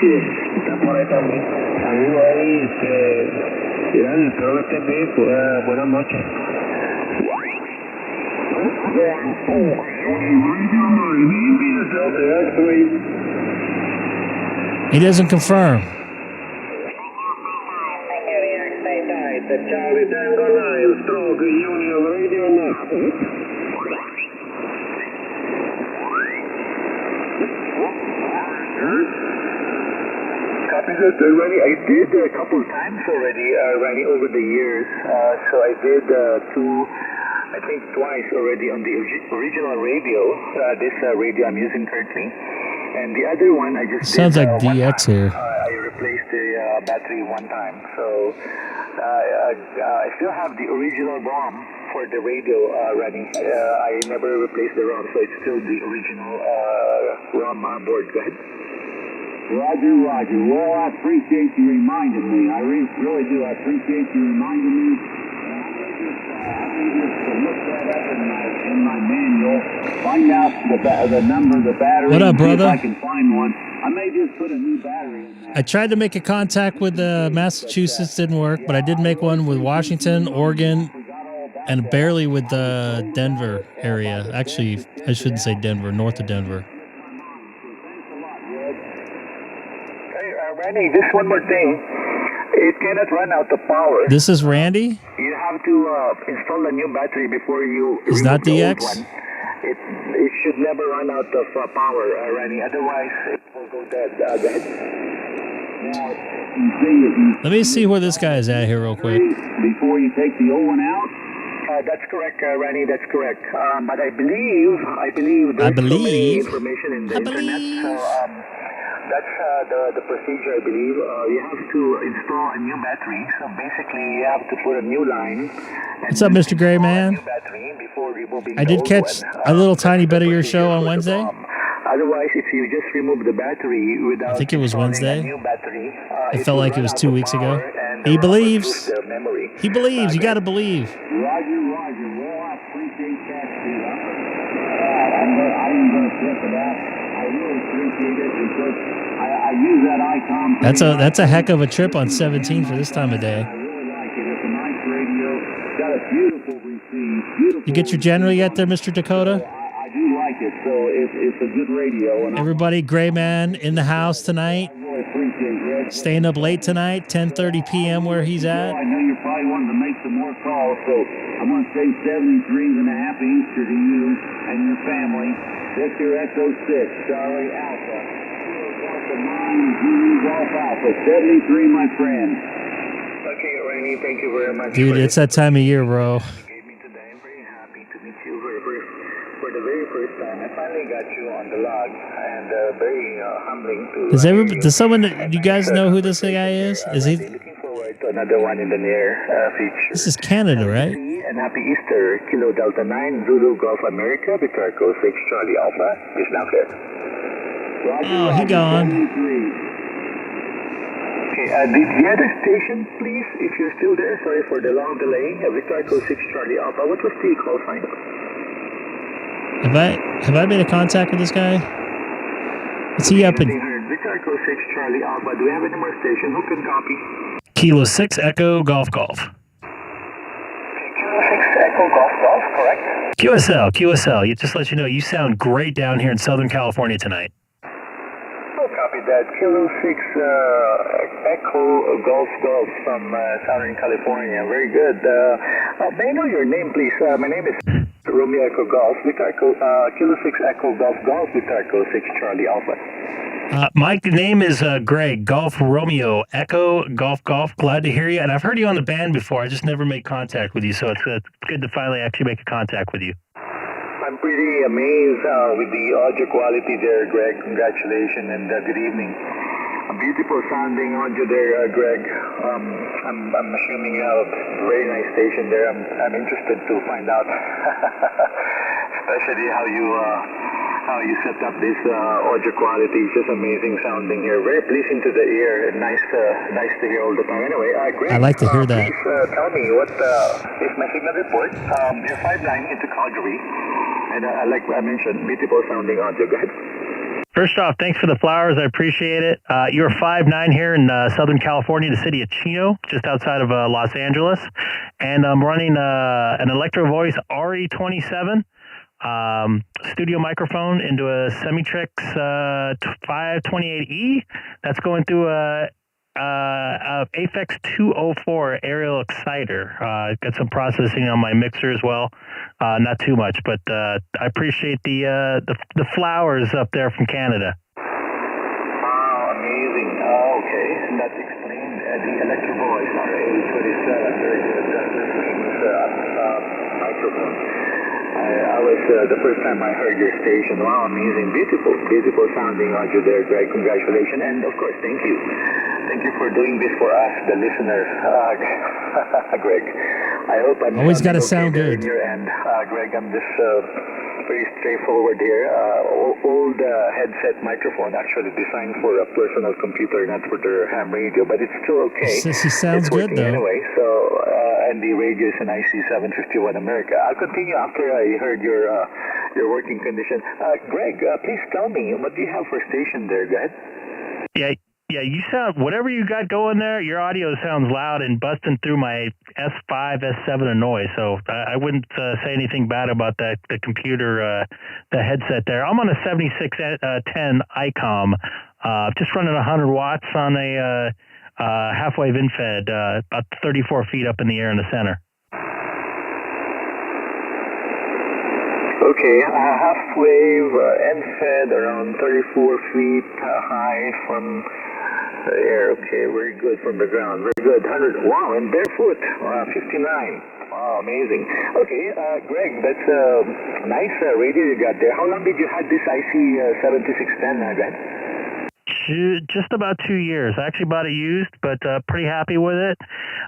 Está por ahí también. Saludos ahí, Irán, espero que estés bien. Buenas noches. He doesn't confirm. Charlie Tango 9, Stroke, Union Radio now. Copy that already. I did a couple of times already over the years. So I did I think twice already on the original radio, this radio I'm using currently. And the other one I just sounds did, like DX here. I replaced the battery one time. So I still have the original ROM for the radio running. I never replaced the ROM, so it's still the original ROM on board. Go ahead. Roger, Roger. Well, I appreciate you reminding me. I really do. I appreciate you reminding me. I may just look that up in my manual, find out the number of the battery. What up, brother? If I can find one. I may just put a new battery in that. I tried to make a contact with Massachusetts, didn't work, but I did make one with Washington, Oregon, and barely with the Denver area. Actually, I shouldn't say Denver, north of Denver. Randy, just one more thing. It cannot run out of power. This is Randy? You have to install a new battery before you Is remove that the DX? old one. It should never run out of power, Randy. Otherwise, it will go dead. Let me see where this guy is at here real quick. Before you take the old one out? That's correct, Randy. That's correct. But I believe there's so many information in the internet. So that's the procedure, I believe. You have to install a new battery. So basically, you have to put a new line. What's up, Mr. Gray Man? I did catch a little tiny bit of your show on Wednesday. Otherwise, if you just remove the battery without I think it was Wednesday. a new battery, It felt like it was 2 weeks ago. He believes. He believes. You got to believe. Roger, Roger. Well, I appreciate that, too. I'm going to check it out. I really appreciate it because I use that Icom. That's a heck of a trip on 17 for this time of day. I really like it. It's a nice radio. Got a beautiful receive. You get your general yet there, Mr. Dakota? I do like it. So it's a good radio. And Everybody, Gray Man in the house tonight. I really appreciate it. Staying up late tonight, 10:30 p.m. where he's at. I know you're probably wanting to make some more calls, so I'm going to say 73 and a happy Easter to you and your family. Victor Echo 6, Charlie Alpha. Delta 9, Zulu Golf Alpha. 73, my friend. Okay, Randy, thank you very much. Dude, it's that time of year, bro. Gave me today. I'm very happy to meet you for the very first time. I finally got you on the log, and very humbling to. Does someone? Do you guys know who this guy is? Is he? Looking forward to another one in the near future. This is Canada, right? And happy Easter, Kilo Delta 9, Zulu Golf America, Victor Echo 6, Charlie Alpha, is now clear. Oh, he gone. Okay, the other station, please, if you're still there. Sorry for the long delay. Victor Echo 6, Charlie Alpha. What was the call sign? Have I made a contact with this guy? Is he up in Victor Echo 6, Charlie Alpha. Do we have any more station? Who can copy? Kilo 6 Echo Golf Golf. Kilo 6 Echo Golf Golf, correct? QSL. You just let you know, you sound great down here in Southern California tonight. Oh, copy that. Kilo 6 Echo Golf Golf from Southern California. Very good. May I know your name, please? My name is Romeo Echo Golf, Victor Echo, Kilo 6 Echo Golf Golf, Victor Echo 6 Charlie Alpha. My name is Greg, Golf Romeo, Echo, Golf Golf. Glad to hear you. And I've heard you on the band before. I just never made contact with you, so it's good to finally actually make a contact with you. I'm pretty amazed with the audio quality there, Greg. Congratulations and good evening. A beautiful sounding audio there, Greg. I'm assuming you have a very nice station there. I'm interested to find out, especially how you set up this audio quality. It's just amazing sounding here. Very pleasing to the ear and nice to hear all the time. Anyway, Greg, I like to hear that. Please tell me what is my signal report. You're 5-9 into Calgary, and like I mentioned, beautiful sounding audio. Go ahead. First off, thanks for the flowers. I appreciate it. You're 5'9" here in Southern California, the city of Chino, just outside of Los Angeles. And I'm running an Electro Voice RE27 studio microphone into a Semitrix 528E. That's going through a Aphex 204 aerial exciter. Got some processing on my mixer as well. Not too much, but I appreciate the flowers up there from Canada. Wow, amazing. Oh, okay, and that explains the Electro Voice RA27. Very good. Microphone. I was the first time I heard your station. Wow, amazing, beautiful sounding audio there, Greg. Congratulations, and of course, thank you. Thank you for doing this for us, the listeners, Greg. I hope I'm always got to okay sound there good. in your end, Greg. I'm just very straightforward here. Old headset microphone, actually designed for a personal computer, not for the ham radio, but it's still okay. Sissy sounds it's good, working though. anyway. So, and the radio is an IC-751 America. I'll continue after I heard your working condition. Greg, please tell me, what do you have for station there? Go ahead. Yeah, you sound, whatever you got going there, your audio sounds loud and busting through my S5, S7 annoy. So I wouldn't say anything bad about the computer, the headset there. I'm on a 7610 Icom, just running 100 watts on a half-wave infed, about 34 feet up in the air in the center. Okay, half-wave end-fed around 34 feet high from the air. Okay, very good from the ground. Very good. 100. Wow, and barefoot. 59. Wow, amazing. Okay, Greg, that's a nice radio you got there. How long did you have this IC-7610, Greg? Just about 2 years. I actually bought it used, but pretty happy with it.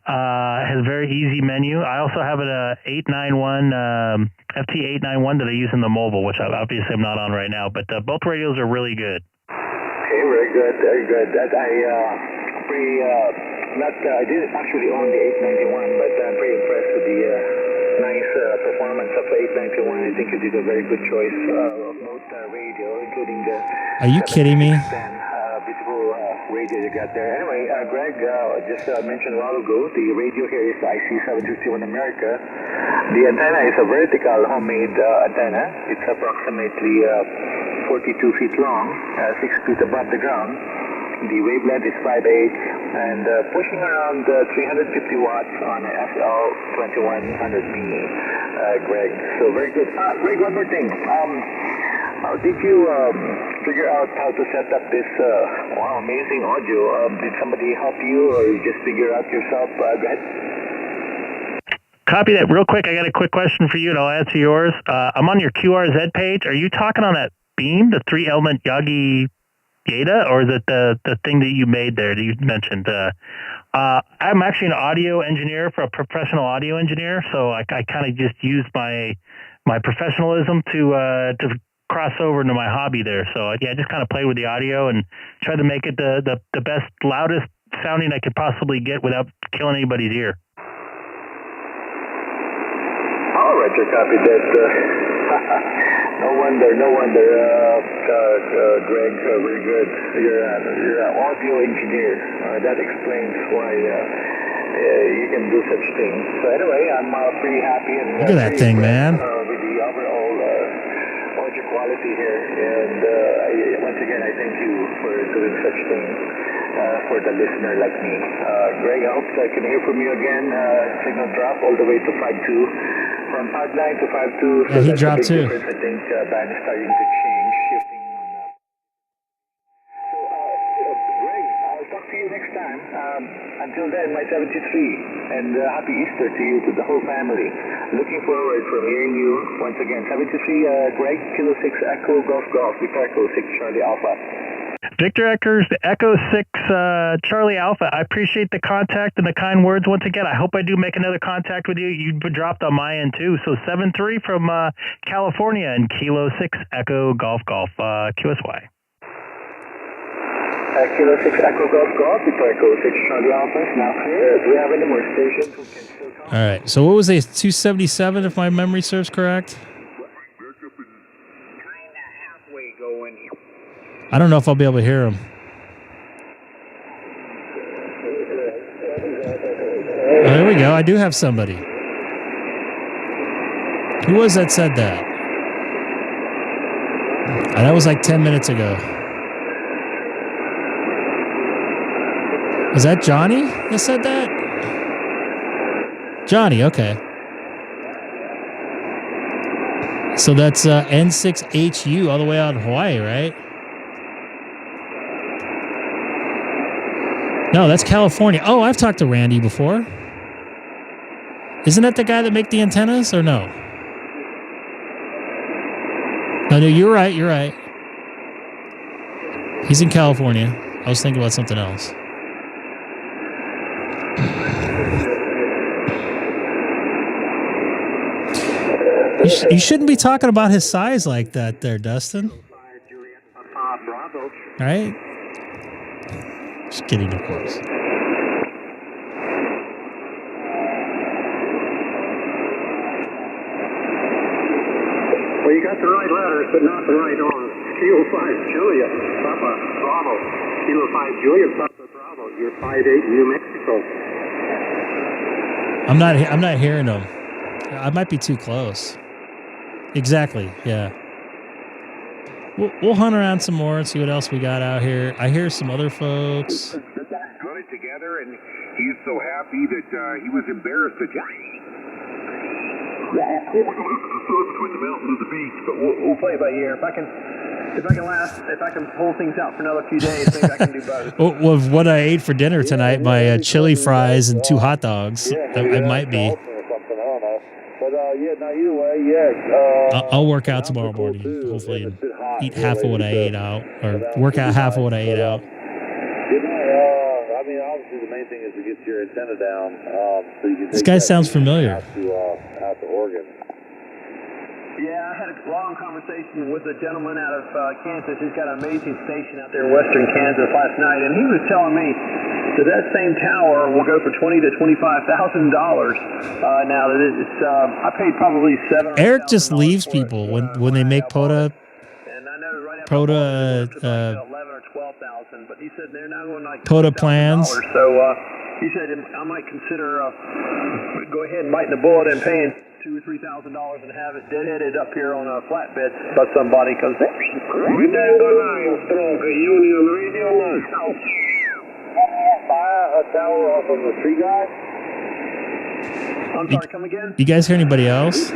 Has a very easy menu. I also have an FT8 891 that I use in the mobile, which obviously I'm not on right now, but both radios are really good. Okay, very good, very good. I didn't actually own the 891, but I'm pretty impressed with the nice performance of the 891. I think you did a very good choice of both radio, including the... Are you kidding me? Beautiful radio you got there. Anyway, Greg, just mentioned a while ago, the radio here is the IC-751 America. The antenna is a vertical homemade antenna. It's approximately 42 feet long, 6 feet above the ground. The wavelength is 5/8 and pushing around 350 watts on a SL2100B, Greg. So very good. Greg, one more thing. How did you figure out how to set up this amazing audio? Did somebody help you or you just figure out yourself? Go ahead. Copy that real quick. I got a quick question for you and I'll answer yours. I'm on your QRZ page. Are you talking on that beam, the 3-element Yagi Yada, or is it the thing that you made there that you mentioned? I'm actually an audio engineer for a professional audio engineer, so I kind of just use my professionalism to cross over into my hobby there. So yeah, I just kind of play with the audio and try to make it the best, loudest sounding I could possibly get without killing anybody's ear. All right, you copied that. No wonder, Greg, very good. You're an audio engineer. That explains why you can do such things. So anyway, I'm pretty happy and look at that thing, man. With the overall audio quality here. And once again, I thank you for doing such things for the listener like me. Greg, I hope I can hear from you again. Signal drop all the way to 5.2. From 5.9 to 5.2. Yeah, he dropped too. I think band is starting to change, shifting on that. So, Greg, I'll talk to you next time. Until then, my 73, and happy Easter to you, to the whole family. Looking forward from hearing you once again. 73, Greg, Kilo 6 Echo Golf Golf, Victor Echo 6 Charlie Alpha. Victor Echo 6 Charlie Alpha. I appreciate the contact and the kind words once again. I hope I do make another contact with you. You've been dropped on my end too. So 7-3 from California and Kilo 6 Echo Golf Golf QSY. Kilo 6 Echo Golf Golf, Victor Echo 6 Charlie Alpha. Now clear. Do we have any more stations who can still come? All right. So what was a 277 if my memory serves correct? I don't know if I'll be able to hear him. Oh, there we go. I do have somebody. Who was that said that? That was like 10 minutes ago. Is that Johnny that said that? Johnny, okay. So that's N6HU all the way out in Hawaii, right? No, that's California. Oh, I've talked to Randy before. Isn't that the guy that make the antennas, or no? No, you're right. You're right. He's in California. I was thinking about something else. You shouldn't be talking about his size like that there, Dustin. Right? Just kidding, of course. Well, you got the right letters, but not the right arms. Kilo 5 Julia, Papa Bravo. Kilo 5 Julia, Papa Bravo. You're 5'8", New Mexico. I'm not hearing them. I might be too close. Exactly. Yeah. We'll hunt around some more and see what else we got out here. I hear some other folks. Got it together, and he's so happy that he was embarrassed to. Between the mountains and the beach, but we'll play it by ear. If I can pull things out for another few days, maybe I can do both. With what I ate for dinner tonight, my chili fries and 2 hot dogs, I might be. I'll work out tomorrow morning, hopefully, and eat half of what I ate out, or work out half of what I ate out. I mean, obviously the main thing is to get your antenna down. So you can This guy sounds familiar. Out to Oregon. Yeah, I had a long conversation with a gentleman out of Kansas who's got an amazing station out there in western Kansas last night, and he was telling me that same tower will go for $20,000 to $25,000. Now that it's, I paid probably $7,000. Eric just leaves people when they make POTA. And I know right POTA. 11 or 12,000, but he said they're now going like POTA plans. So he said I might consider go ahead and biting the bullet and paying $2,000 or $3,000 and have it deadheaded up here on a flatbed. But somebody comes in. Buy a tower off of the tree guy. I'm sorry, come again? You guys hear anybody else?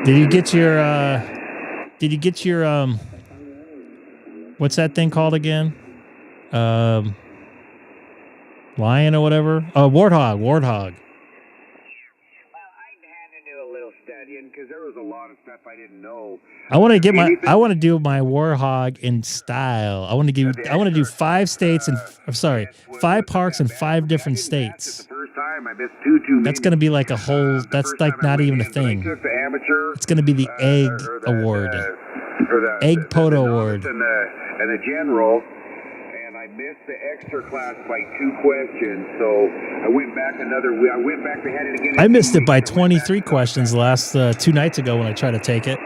Did you get your what's that thing called again? Lion or whatever? Warthog. Well, I had to do a little studying because there was a lot of stuff I didn't know. I want to do my Warthog in style. I want to do 5 states and 5 parks in 5 different states. That's going to be like a whole, that's like not even a thing. It's going to be the Egg Award. Egg POTA Award. And the general, and I missed the extra class by 2 questions, so I went back to had it again. I missed it by 23 questions last 2 nights ago when I tried to take it.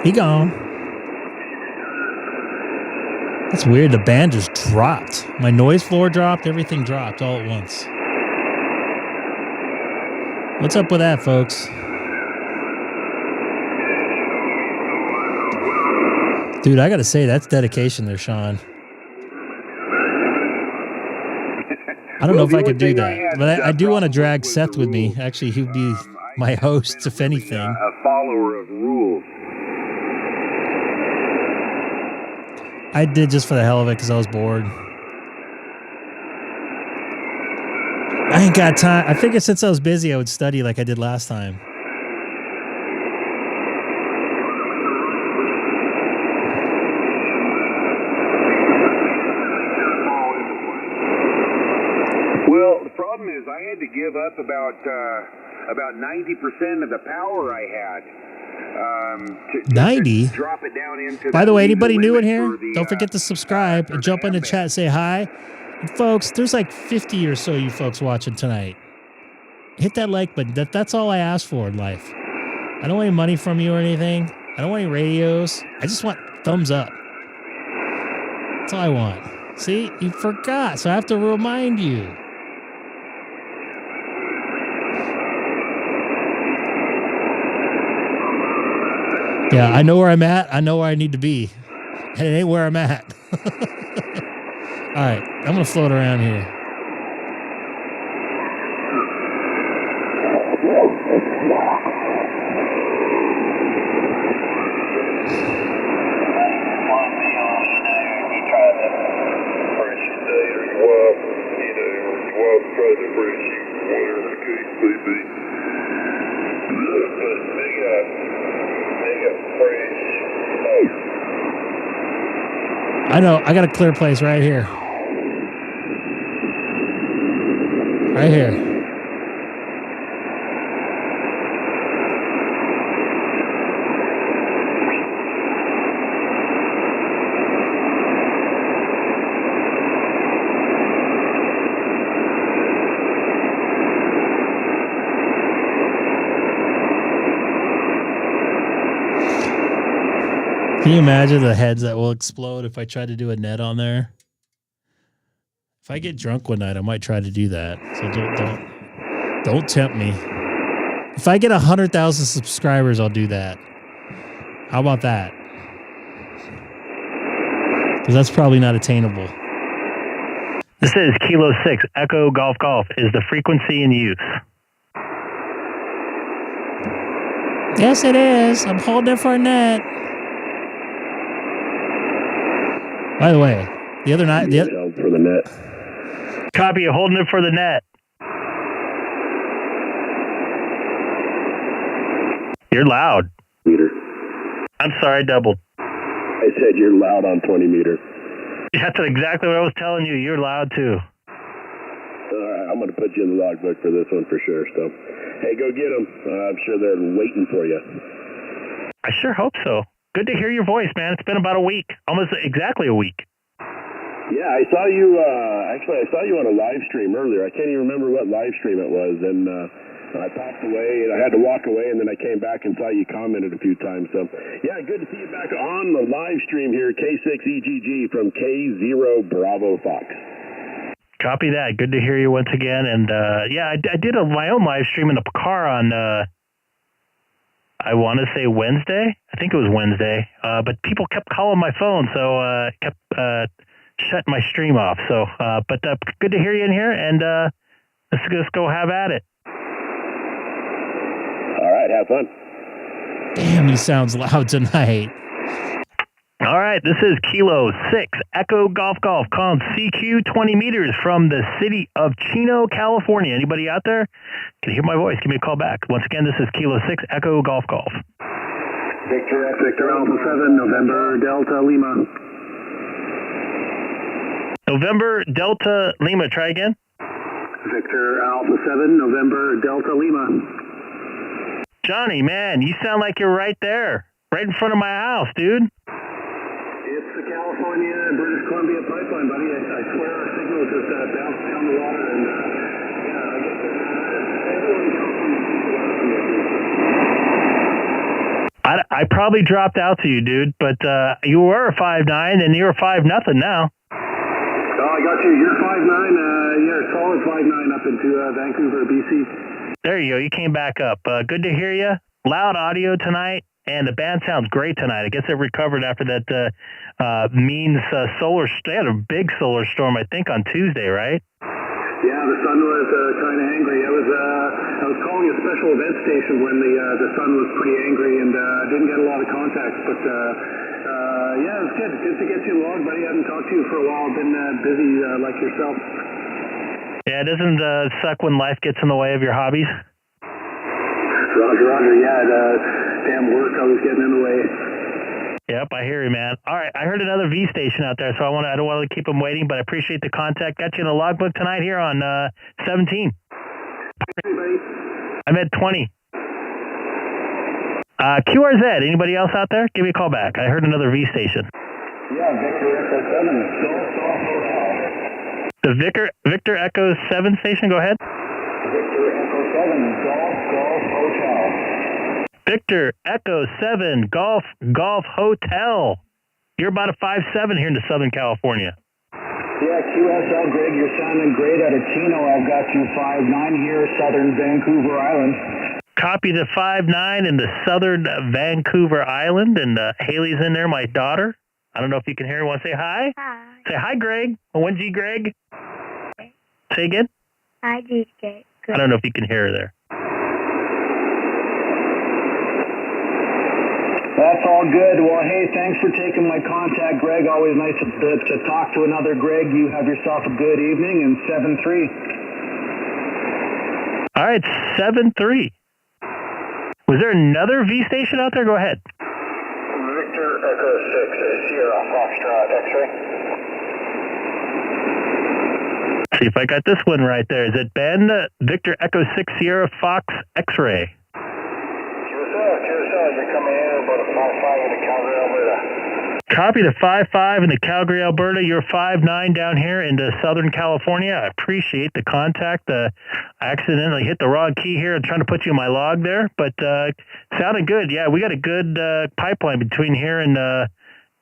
He gone. That's weird. The band just dropped. My noise floor dropped. Everything dropped all at once. What's up with that, folks? Dude, I got to say, that's dedication there, Sean. I don't know if I could do that. But I do want to drag Seth with me. Actually, he'd be my host, if anything. A follower of rules. I did just for the hell of it because I was bored. I ain't got time. I figured since I was busy, I would study like I did last time. Well, the problem is I had to give up about 90% of the power I had. 90? Drop it down into. By the way, anybody new in here? Don't forget to subscribe and jump in the chat and say hi. And folks, there's like 50 or so you folks watching tonight. Hit that like button. That's all I ask for in life. I don't want any money from you or anything. I don't want any radios. I just want thumbs up. That's all I want. See, you forgot, so I have to remind you. Yeah, I know where I'm at. I know where I need to be. And it ain't where I'm at. All right, I'm going to float around here. I know. I got a clear place right here. Right here. Can you imagine the heads that will explode if I try to do a net on there? If I get drunk one night, I might try to do that. So don't tempt me. If I get 100,000 subscribers, I'll do that. How about that? Because that's probably not attainable. This is Kilo 6 Echo Golf Golf. Is the frequency in use? Yes, it is. I'm holding it for a net. By the way, the other night, for the net. Copy. Holding it for the net. You're loud. Meter. I'm sorry, I doubled. I said you're loud on 20 meter. That's exactly what I was telling you. You're loud too. All right, I'm going to put you in the logbook for this one for sure. So, hey, go get them. I'm sure they're waiting for you. I sure hope so. Good to hear your voice, man. It's been about a week, almost exactly a week. Yeah, I saw you. Actually, I saw you on a live stream earlier. I can't even remember what live stream it was, and I popped away, and I had to walk away, and then I came back and saw you commented a few times. So, yeah, good to see you back on the live stream here. K6EGG from K0 Bravo Fox. Copy that. Good to hear you once again. And yeah, I did my own live stream in the car on. I want to say Wednesday. I think it was Wednesday. But people kept calling my phone, so kept shutting my stream off. So, but good to hear you in here, and let's go have at it. All right, have fun. damn, he sounds loud tonight. All right, this is Kilo 6 Echo Golf Golf calling CQ 20 meters from the city of Chino, California. Anybody out there can hear my voice? Give me a call back. Once again, this is Kilo 6 Echo Golf Golf. Victor Alpha 7, November Delta Lima. November Delta Lima. Try again. Victor Alpha 7, November Delta Lima. Johnny, man, you sound like you're right there. Right in front of my house, dude. It's the California, British Columbia pipeline, buddy. I swear our signal just bounced down the water, and yeah, I guess everyone in California. I probably dropped out to you, dude, but you were a 5'9", and you're a 5-0 now. Oh, I got you. You're 5'9". Yeah, solid 5'9" up into Vancouver, BC. There you go. You came back up. Good to hear you. Loud audio tonight. And the band sounds great tonight. I guess it recovered after that mean solar. They had a big solar storm, I think, on Tuesday, right? Yeah, the sun was kind of angry. I was calling a special event station when the sun was pretty angry, and didn't get a lot of contacts. But yeah, it was good. Good to get you along, buddy. I haven't talked to you for a while. Been busy like yourself. Yeah, it doesn't suck when life gets in the way of your hobbies. Roger. Yeah, damn work I was getting in the way. Yep, I hear you, man. All right, I heard another V station out there, so I don't want to keep them waiting, but I appreciate the contact. Got you in the logbook tonight here on 17. Hey, buddy. I'm at 20. QRZ, anybody else out there? Give me a call back. I heard another V station. Yeah, Victor Echo 7, Golf Hotel. The Victor Echo 7 station, go ahead. Victor Echo 7, Golf Hotel. Victor Echo 7 Golf Hotel. You're about a 5'7" here in Southern California. Yeah, QSL Greg, you're sounding great out of Chino. I've got you 5'9" here, Southern Vancouver Island. Copy the 5'9" in the Southern Vancouver Island, and Haley's in there, my daughter. I don't know if you can hear her. Want to say hi? Hi. Say hi, Greg. 1G Greg. Okay. Say again? Hi, DJ. I don't know if you can hear her there. That's all good. Well, hey, thanks for taking my contact, Greg. Always nice to talk to another Greg. You have yourself a good evening, and 7-3. All right, 7-3. Was there another V station out there? Go ahead. Victor Echo 6 Sierra Foxtrot X-ray. See if I got this one right there. Is it Ben? Victor Echo 6 Sierra Fox X-ray. QSL, you're coming in about a 5-5 in the Calgary, Alberta. Copy the 5-5 in the Calgary, Alberta. You're 5-9 down here in the Southern California. I appreciate the contact. I accidentally hit the wrong key here and trying to put you in my log there, but sounded good. Yeah, we got a good pipeline between here and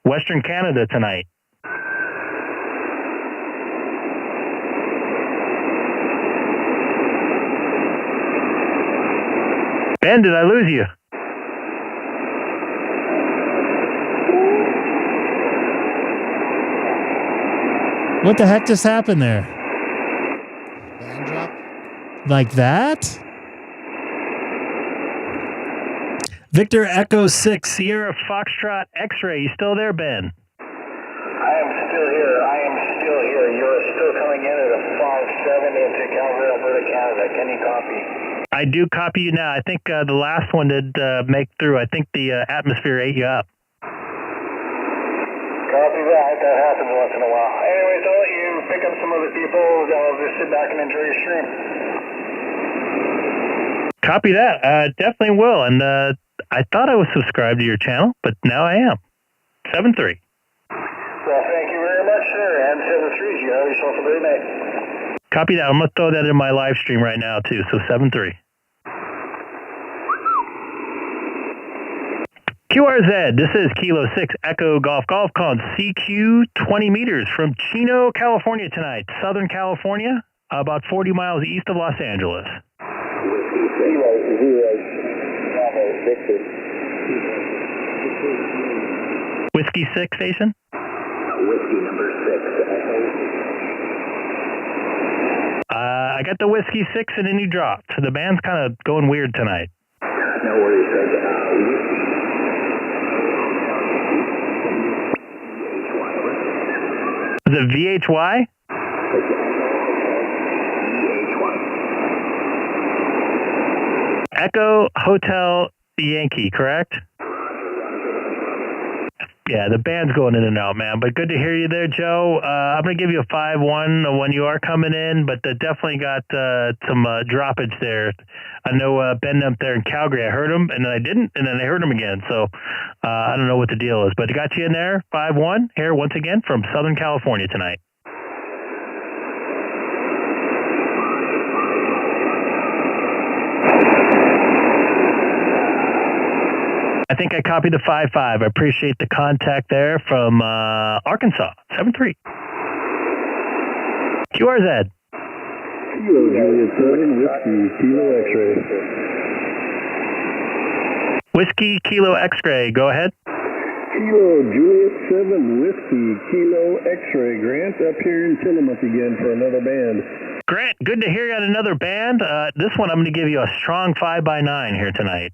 Western Canada tonight. Ben, did I lose you? What the heck just happened there? Band drop? Like that? Victor Echo 6 Sierra Foxtrot X-ray. You still there, Ben? I am still here. You're still coming in at a 5-7 into Calgary, Alberta, Canada. Can you copy? I do copy you now. I think the last one did make through. I think the atmosphere ate you up. Copy that. That happens once in a while. Anyways, I'll let you pick up some other people. I'll just sit back and enjoy your stream. Copy that. Definitely will. And I thought I was subscribed to your channel, but now I am. 7-3. Well, thank you very much, sir. And 7-3. You have yourself a great night. Copy that. I'm going to throw that in my live stream right now, too. So 7-3. QRZ, this is Kilo 6 Echo Golf calling CQ 20 meters from Chino, California tonight. Southern California, about 40 miles east of Los Angeles. Whiskey 6 station? Whiskey number 6, I got the Whiskey 6 and then you dropped. The band's kind of going weird tonight. No worries, Whiskey. Is it VHY? Echo Hotel Yankee, correct? Yeah, the band's going in and out, man. But good to hear you there, Joe. I'm going to give you a 5-1 when you are coming in, but definitely got some droppage there. I know Ben up there in Calgary, I heard him, and then I didn't, and then I heard him again. So I don't know what the deal is. But I got you in there, 5-1, here once again from Southern California tonight. I think I copied the 5-5. I appreciate the contact there from Arkansas, 7-3. QRZ. Kilo Juliet 7, Whiskey, Kilo X-ray. Whiskey, Kilo X-ray, go ahead. Kilo Juliet 7, Whiskey, Kilo X-ray. Grant up here in Tillamook again for another band. Grant, good to hear you on another band. This one I'm going to give you a strong 5x9 here tonight.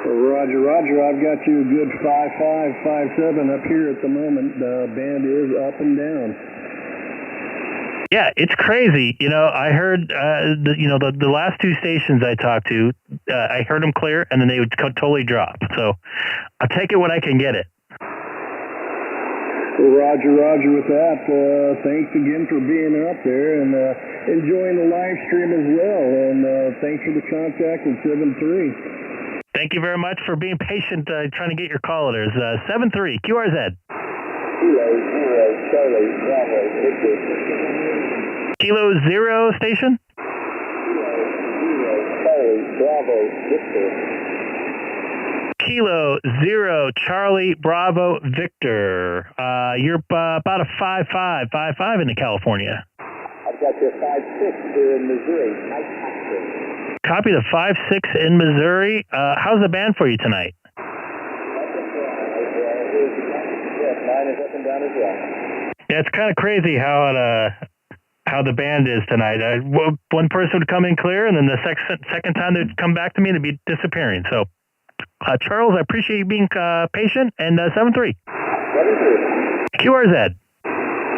Roger, I've got you a good 5-5, 5-7 up here at the moment. The band is up and down. Yeah, it's crazy. You know, I heard, the last two stations I talked to, I heard them clear, and then they would totally drop. So I'll take it when I can get it. Well, Roger with that. Thanks again for being out there and enjoying the live stream as well. And thanks for the contact at 7-3. Thank you very much for being patient trying to get your call. There's 7-3, QRZ. Kilo 0, Charlie, Bravo, Victor. Kilo 0 station? Kilo 0, Charlie, Bravo, Victor. Kilo 0, Charlie, Bravo, Victor. You're about a 5-5, 5-5 into California. I've got your 5-6 here in Missouri. Copy the 5-6 in Missouri. How's the band for you tonight? Yes, mine is up and down as well. Yeah, it's kind of crazy how the band is tonight. One person would come in clear, and then the second time they'd come back to me, they'd be disappearing. So, Charles, I appreciate you being patient. And 7-3. 7-3. QRZ.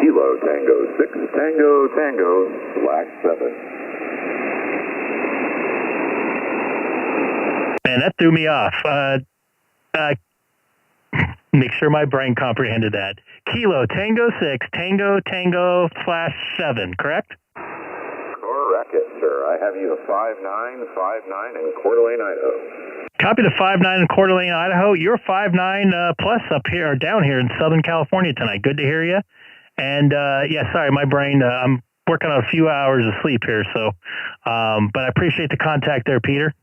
Kilo Tango 6 Tango /7. Man, that threw me off. make sure my brain comprehended that. Kilo Tango 6 Tango Tango /7, correct? Correct, sir. I have you a 5959 in Coeur d'Alene, Idaho. Copy the 59 in Coeur d'Alene, Idaho. You're 59 plus up here, or down here in Southern California tonight. Good to hear you. And yeah, sorry, my brain, I'm working on a few hours of sleep here, so, but I appreciate the contact there, Peter.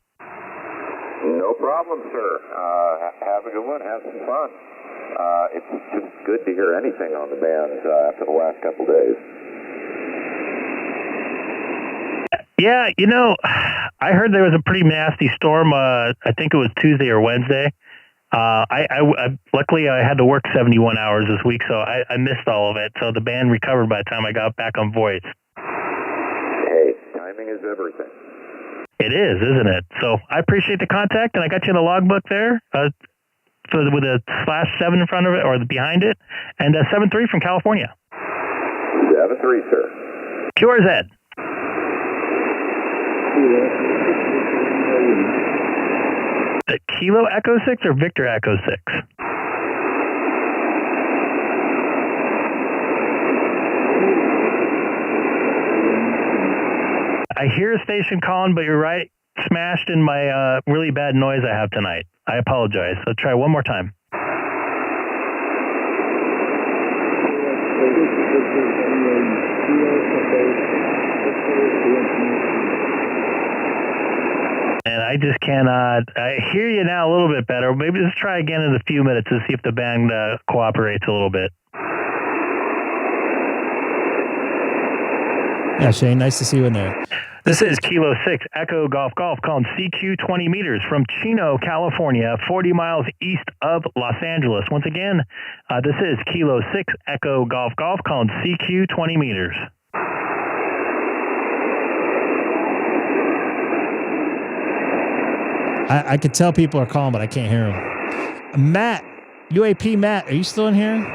No problem, sir. Have a good one. Have some fun. It's just good to hear anything on the band after the last couple days. Yeah, you know, I heard there was a pretty nasty storm. I think it was Tuesday or Wednesday. Luckily I had to work 71 hours this week, so I missed all of it. So the band recovered by the time I got back on voice. Hey, timing is everything. It is, isn't it? So I appreciate the contact, and I got you in the logbook there, with a /7 in front of it or behind it, and 73 from California. 73, sir. QRZ. The Kilo Echo 6 or Victor Echo 6? I hear a station calling, but you're right. Smashed in my really bad noise I have tonight. I apologize. Let's try one more time. And I just cannot. I hear you now a little bit better. Maybe let's try again in a few minutes to see if the band cooperates a little bit. Yeah, Shane, nice to see you in there. This is Kilo 6 Echo Golf Golf calling CQ 20 meters from Chino, California, 40 miles east of Los Angeles. Once again, this is Kilo 6 Echo Golf Golf calling CQ 20 meters. I could tell people are calling, but I can't hear them. Matt, UAP Matt, are you still in here?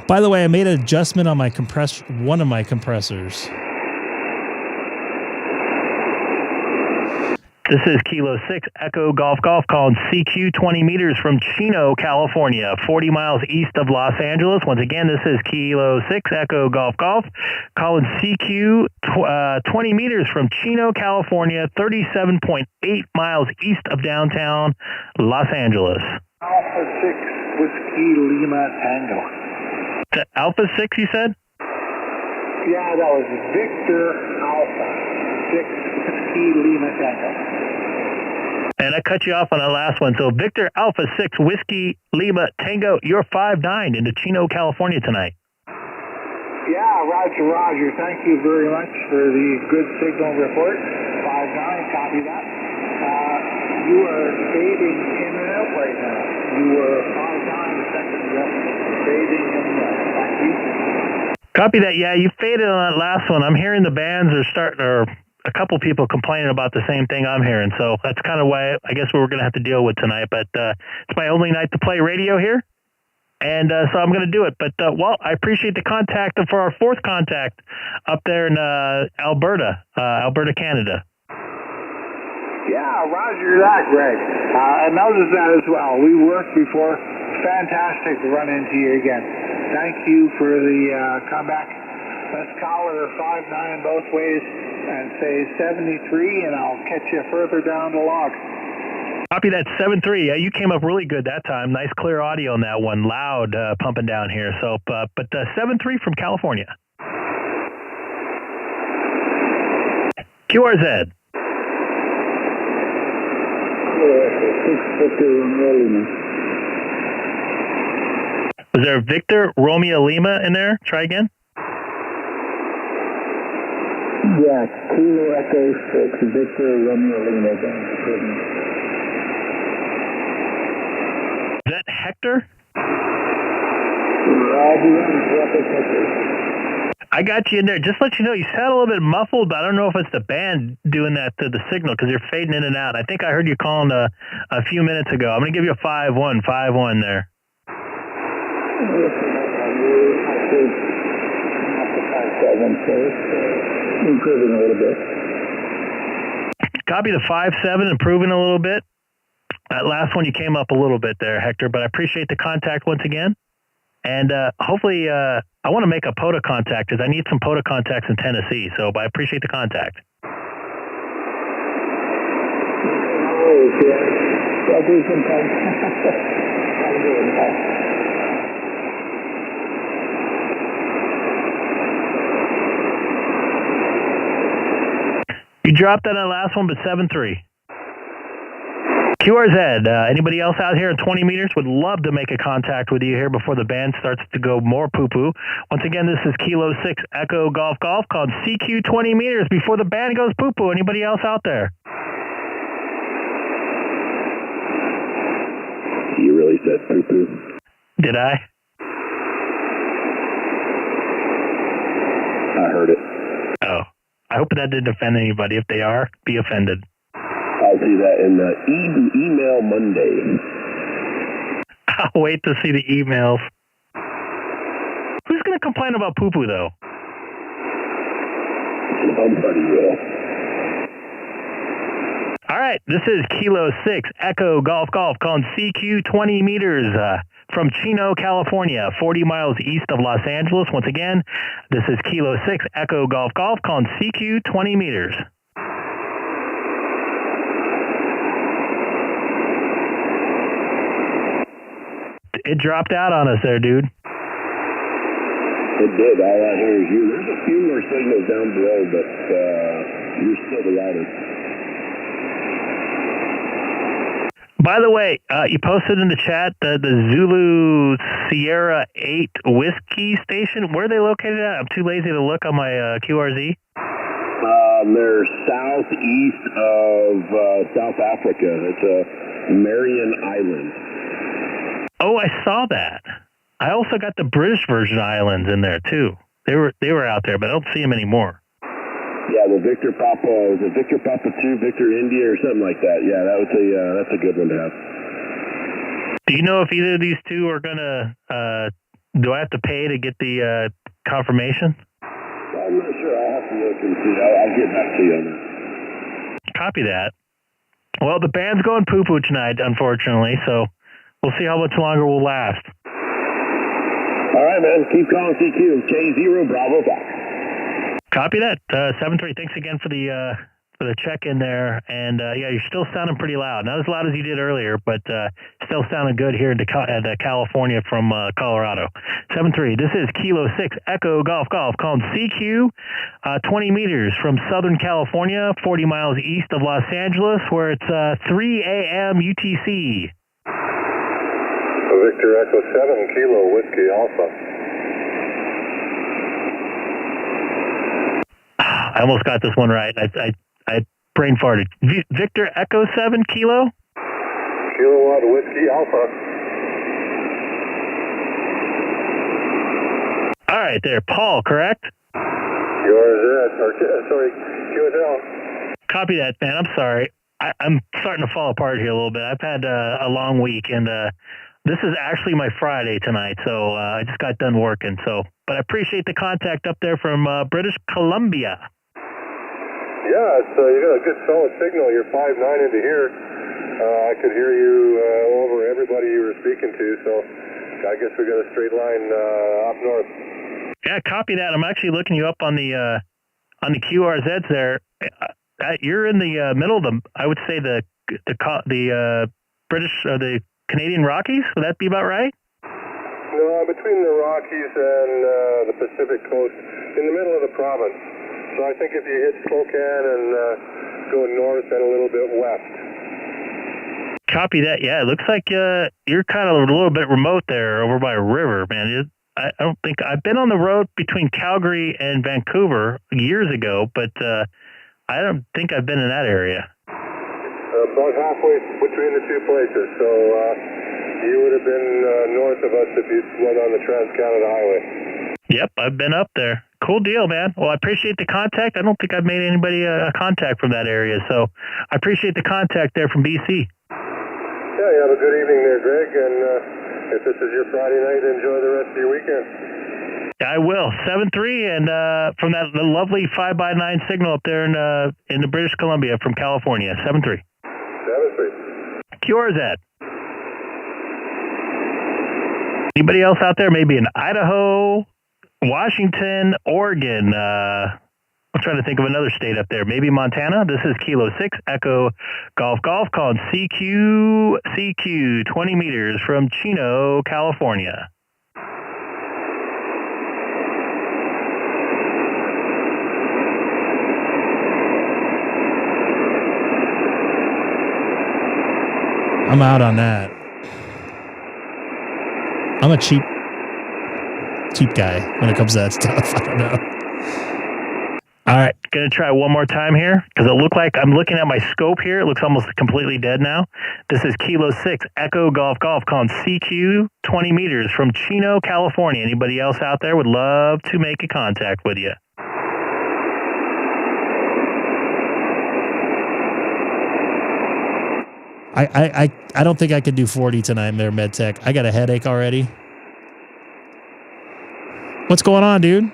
By the way, I made an adjustment on my one of my compressors. This is Kilo 6 Echo Golf Golf calling CQ 20 meters from Chino, California, 40 miles east of Los Angeles. Once again, this is Kilo 6 Echo Golf Golf calling CQ 20 meters from Chino, California, 37.8 miles east of downtown Los Angeles. Alpha 6 Whiskey Lima Tango. Alpha 6, you said? Yeah, that was Victor Alpha 6 Whiskey Lima Tango. And I cut you off on that last one. So Victor Alpha 6 Whiskey Lima Tango, you're 5'9" into Chino, California tonight. Yeah, Roger. Thank you very much for the good signal report. 5'9", copy that. You are fading in and out right now. You were 5'9" a second ago, fading in and out. Thank you. Copy that. Yeah, you faded on that last one. I'm hearing the bands are starting, or a couple people complaining about the same thing I'm hearing. So that's kind of why I guess we're going to have to deal with tonight. But it's my only night to play radio here. And so I'm going to do it. But, well, I appreciate the contact for our fourth contact up there in Alberta, Canada. Yeah, Roger that, Greg. I noticed that as well. We worked before. Fantastic to run into you again. Thank you for the comeback. Let's call her 5'9" both ways and say 73, and I'll catch you further down the log. Copy that 7-3. Yeah, you came up really good that time. Nice clear audio on that one. Loud pumping down here. So, but 7-3 from California. QRZ. Was there Victor Romeo Lima in there? Try again. Yeah, Kilo Echo 6, Victor Romeo Lima. Is that Hector? I got you in there. Just let you know, you sound a little bit muffled, but I don't know if it's the band doing that to the signal because you're fading in and out. I think I heard you calling a few minutes ago. I'm going to give you a 5-1 there. Improving a little bit. Copy the 5-7, improving a little bit. That last one you came up a little bit there, Hector, but I appreciate the contact once again. And hopefully, I want to make a POTA contact because I need some POTA contacts in Tennessee. So, but I appreciate the contact. You dropped that on the last one, but 7-3. QRZ, anybody else out here at 20 meters would love to make a contact with you here before the band starts to go more poo-poo. Once again, this is Kilo 6 Echo Golf Golf called CQ 20 meters before the band goes poo-poo. Anybody else out there? You really said poo-poo. Did I? I heard it. Oh. I hope that didn't offend anybody. If they are, be offended. I'll do that in the email Monday. I'll wait to see the emails. Who's going to complain about poo-poo, though? Somebody will. All right, this is Kilo 6 Echo Golf Golf calling CQ 20 meters from Chino, California, 40 miles east of Los Angeles. Once again, this is Kilo 6 Echo Golf Golf calling CQ 20 meters. It dropped out on us there, dude. It did. All I hear is you. There's a few more signals down below, but you're still the loudest. By the way, you posted in the chat the Zulu Sierra 8 Whiskey Station. Where are they located at? I'm too lazy to look on my QRZ. They're southeast of South Africa. It's a Marion Island. Oh, I saw that. I also got the British Virgin Islands in there too. They were out there, but I don't see them anymore. Yeah, the Victor Papa, was it Victor Papa 2, Victor India, or something like that? Yeah, that's a good one to have. Do you know if either of these two are gonna? Do I have to pay to get the confirmation? I'm not sure. I'll have to look and see. I'll get back to you on that. Copy that. Well, the band's going poo-poo tonight, unfortunately, so we'll see how much longer we'll last. All right, man. Keep calling CQ. K0 Bravo Fox. Copy that. 7-3. Thanks again for the check-in there. And yeah, you're still sounding pretty loud. Not as loud as you did earlier, but still sounding good here in California from Colorado. 7-3. This is Kilo 6 Echo Golf Golf calling CQ 20 meters from Southern California, 40 miles east of Los Angeles, where it's 3 a.m. UTC. Victor Echo 7 Kilo Whiskey Alpha. I almost got this one right. I brain farted. Victor Echo 7 Kilo? Kilowatt Whiskey Alpha. All right, there. Paul, correct? Sorry, QSL. Copy that, man. I'm sorry. I'm starting to fall apart here a little bit. I've had a long week, and this is actually my Friday tonight, so I just got done working. But I appreciate the contact up there from British Columbia. Yeah, you got a good solid signal. You're 5'9" into here. I could hear you over everybody you were speaking to, so I guess we got a straight line up north. Yeah, copy that. I'm actually looking you up on the QRZs there. You're in the middle of the, I would say the British or the Canadian Rockies. Would that be about right? No, between the Rockies and the Pacific Coast, in the middle of the province. So I think if you hit Spokane and go north and a little bit west. Copy that. Yeah, it looks like you're kind of a little bit remote there over by a river, man. I don't think I've been on the road between Calgary and Vancouver years ago, but I don't think I've been in that area. About halfway between the two places, so you would have been north of us if you went on the Trans-Canada Highway. Yep, I've been up there. Cool deal, man. Well, I appreciate the contact. I don't think I've made anybody a contact from that area, so I appreciate the contact there from BC. Yeah, you have a good evening there, Greg, and if this is your Friday night, enjoy the rest of your weekend. I will. 7-3, and from that lovely 5x9 signal up there in the British Columbia from California. 7-3. 7-3. QRZ. Anybody else out there? Maybe in Idaho, Washington, Oregon. I'm trying to think of another state up there. Maybe Montana. This is Kilo 6 Echo Golf Golf calling CQ 20 meters from Chino, California. I'm out on that. I'm a cheap guy when it comes to that stuff. I don't know. All right, gonna try one more time here because it looked like I'm looking at my scope here. It looks almost completely dead now. This is Kilo 6 Echo Golf Golf calling CQ 20 meters from Chino, California. Anybody else out there would love to make a contact with you. I don't think I could do 40 tonight there, MedTech. I got a headache already. What's going on, dude?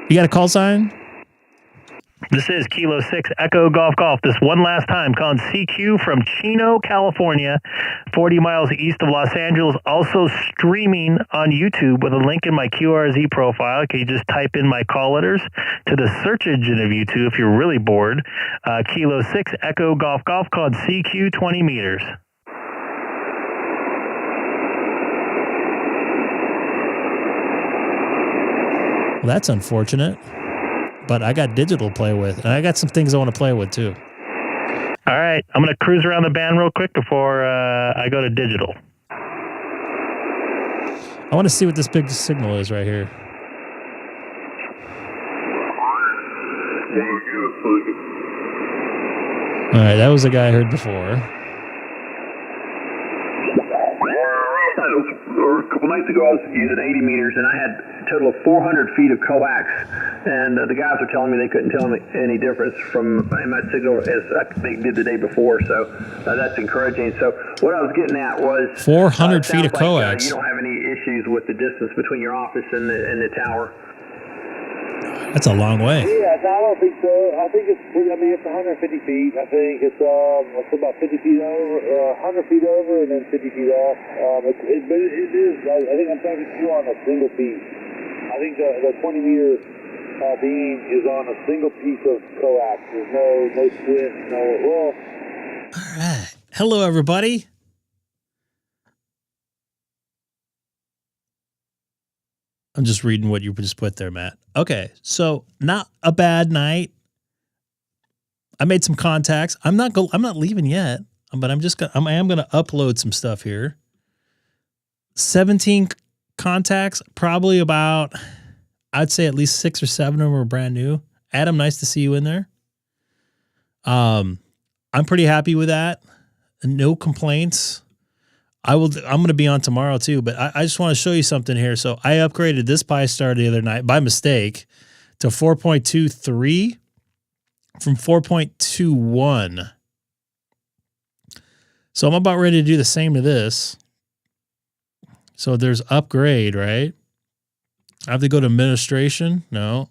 You got a call sign? This is Kilo 6 Echo Golf Golf. This one last time calling CQ from Chino, California, 40 miles east of Los Angeles. Also streaming on YouTube with a link in my QRZ profile. Can you just type in my call letters to the search engine of YouTube if you're really bored. Kilo 6 Echo Golf Golf called CQ 20 meters. Well, that's unfortunate. But I got digital to play with, and I got some things I want to play with too. All right, I'm going to cruise around the band real quick before I go to digital. I want to see what this big signal is right here. All right, that was a guy I heard before. A couple nights ago, I was using 80 meters, and I had a total of 400 feet of coax. And the guys were telling me they couldn't tell me any difference from my signal as they did the day before. So that's encouraging. So what I was getting at was 400 feet of coax. You don't have any issues with the distance between your office and the tower. That's a long way. Yeah, I don't think so. I think it's pretty, it's 150 feet. I think it's about 50 feet over, 100 feet over, and then 50 feet off. But it is. I think I'm talking to you on a single piece. I think the 20 meter beam is on a single piece of coax. There's no split, no. Well. All right. Hello, everybody. I'm just reading what you just put there, Matt. Okay, so not a bad night. I made some contacts. I'm not leaving yet, but I am gonna upload some stuff here. 17 contacts, probably about, I'd say at least 6 or 7 of them are brand new. Adam, nice to see you in there. I'm pretty happy with that. No complaints. I'm going to be on tomorrow too, but I just want to show you something here. So I upgraded this Pi-Star the other night by mistake to 4.23 from 4.21. So I'm about ready to do the same to this. So there's upgrade, right? I have to go to administration. No.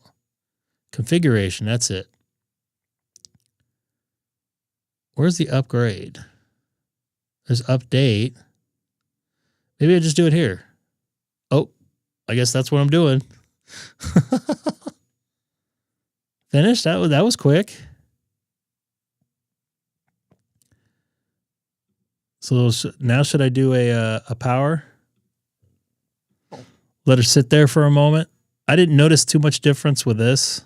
Configuration. That's it. Where's the upgrade? There's update. Maybe I just do it here. Oh, I guess that's what I'm doing. Finished? That was quick. So now should I do a power? Let her sit there for a moment. I didn't notice too much difference with this.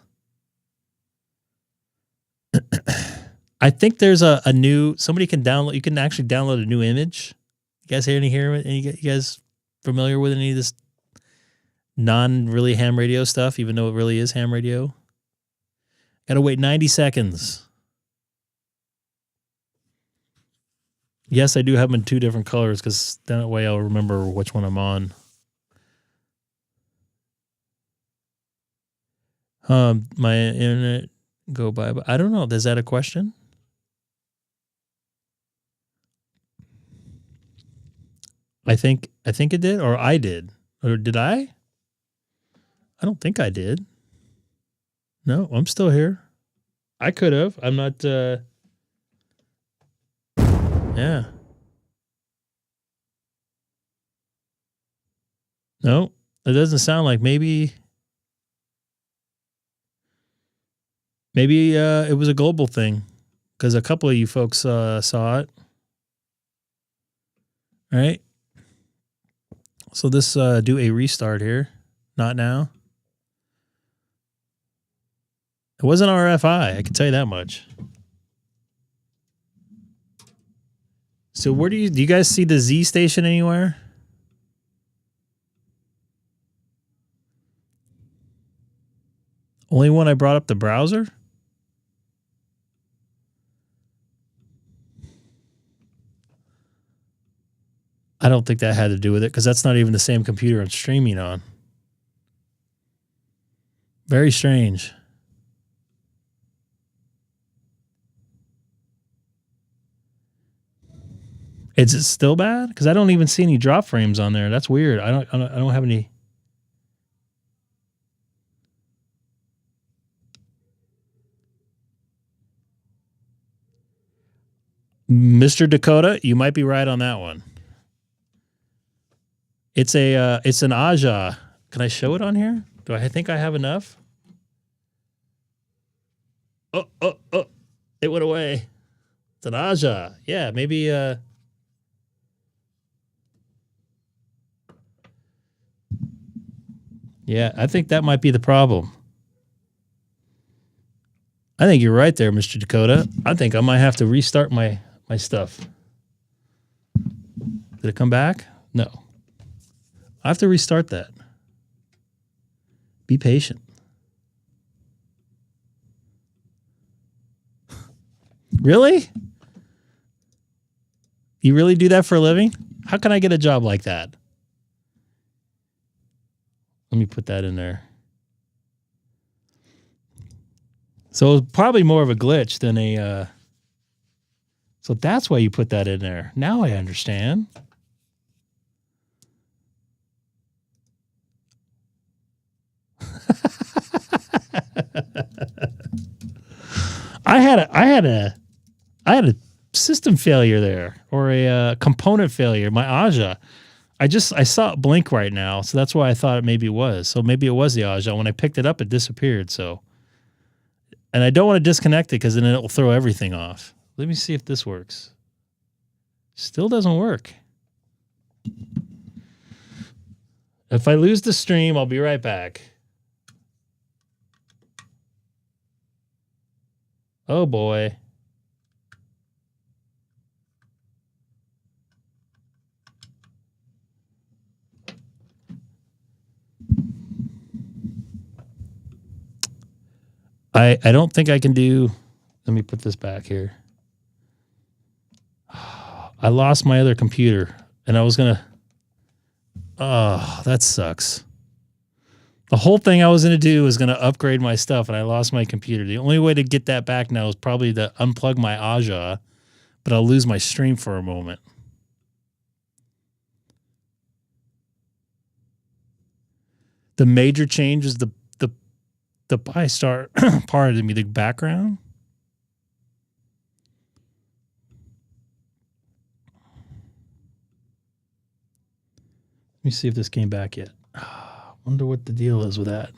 I think there's a new, somebody can download, you can actually download a new image. You guys you guys familiar with any of this non-really ham radio stuff, even though it really is ham radio? Got to wait 90 seconds. Yes, I do have them in 2 different colors because that way I'll remember which one I'm on. My internet go by, but I don't know. Is that a question? I think it did, or I did. Or did I? I don't think I did. No, I'm still here. I could have. I'm not Yeah. No, it doesn't sound like. Maybe it was a global thing because a couple of you folks saw it. Right? So this do a restart here. Not now. It wasn't RFI, I can tell you that much. So where do you guys see the Z station anywhere? Only when I brought up the browser? I don't think that had to do with it because that's not even the same computer I'm streaming on. Very strange. Is it still bad? Because I don't even see any drop frames on there. That's weird. I don't have any. Mr. Dakota, you might be right on that one. It's an Aja. Can I show it on here? Do I think I have enough? Oh, it went away. It's an Aja. Yeah, maybe yeah, I think that might be the problem. I think you're right there, Mr. Dakota. I think I might have to restart my stuff. Did it come back? No. I have to restart that. Be patient. Really? You really do that for a living? How can I get a job like that? Let me put that in there. So it's probably more of a glitch than a... So that's why you put that in there. Now I understand. I had a system failure there, or a component failure. My Aja, I saw it blink right now, so that's why I thought it maybe was. So maybe it was the Aja. When I picked it up, it disappeared. So, and I don't want to disconnect it because then it will throw everything off. Let me see if this works. Still doesn't work. If I lose the stream, I'll be right back. Oh boy. I don't think I can do... Let me put this back here. I lost my other computer, and I was going to... Oh, that sucks. The whole thing I was going to do was going to upgrade my stuff, and I lost my computer. The only way to get that back now is probably to unplug my Aja, but I'll lose my stream for a moment. The major change is the DStar part of me, the background. Let me see if this came back yet. Wonder what the deal is with that.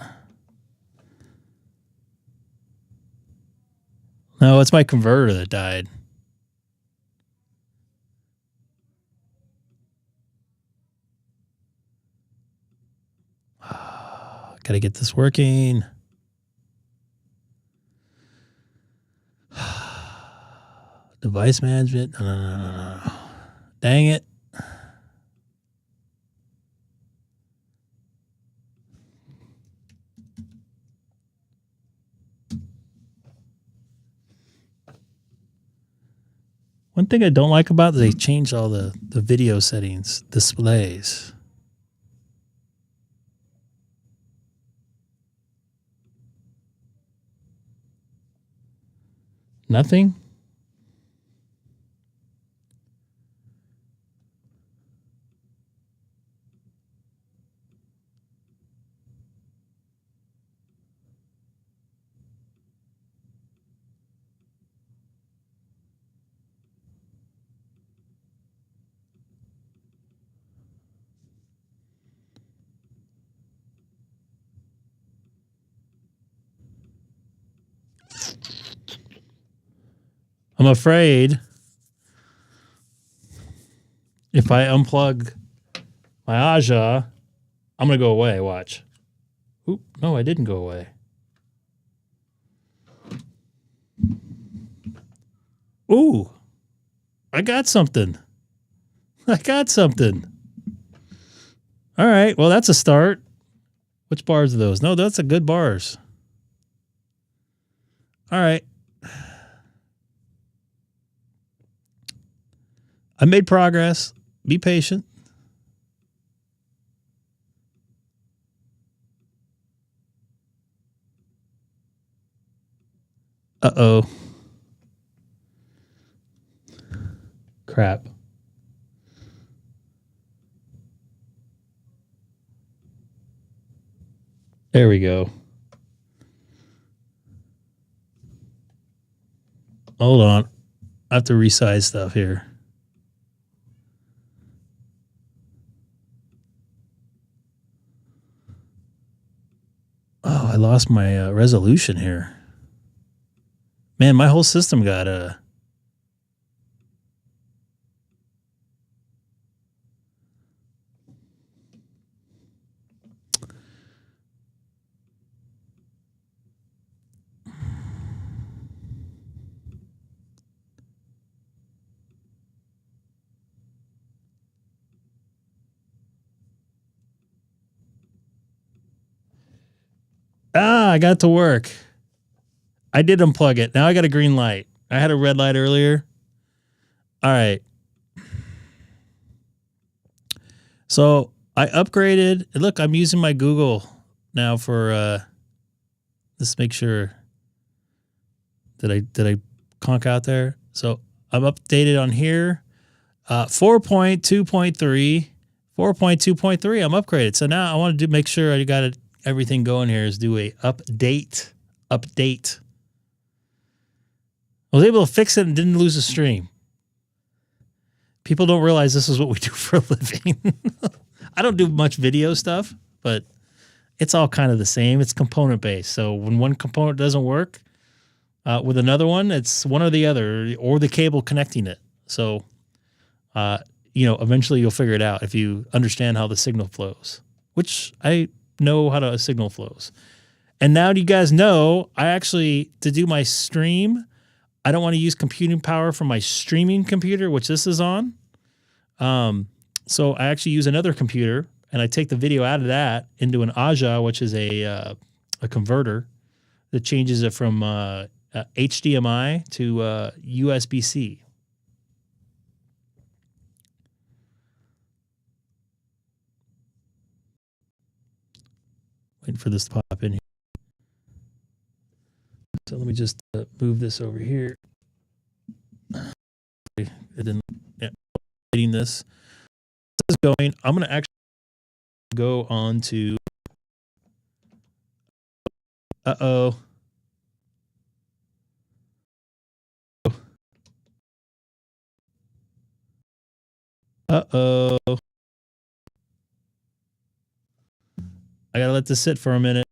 No, it's my converter that died. Gotta get this working. Device management. No. Dang it. One thing I don't like about it is they changed all the video settings, displays. Nothing? I'm afraid if I unplug my Aja, I'm going to go away. Watch. Oop, no, I didn't go away. Ooh, I got something. I got something. All right, well, that's a start. Which bars are those? No, that's a good bars. All right. I made progress. Be patient. Uh-oh. Crap. There we go. Hold on. I have to resize stuff here. Oh, I lost my resolution here. Man, my whole system got I got it to work. I did unplug it. Now I got a green light. I had a red light earlier. All right. So I upgraded. Look, I'm using my Google now for let's make sure. Did I conk out there? So I'm updated on here. 4.2.3. 4.2.3. I'm upgraded. So now I want to make sure I got everything going here is do a update. Update. I was able to fix it and didn't lose a stream. People don't realize this is what we do for a living. I don't do much video stuff, but it's all kind of the same. It's component based. So when one component doesn't work with another one, it's one or the other or the cable connecting it. So, eventually you'll figure it out if you understand how the signal flows, which I know how a signal flows. And now you guys know to do my stream, I don't want to use computing power from my streaming computer, which this is on. So I actually use another computer and I take the video out of that into an Aja, which is a converter that changes it from HDMI to USB-C. Waiting for this to pop in here. So let me just move this over here. It didn't. Yeah, getting this. This is going. I'm going to actually go on to. Uh-oh. Uh-oh. I got to let this sit for a minute.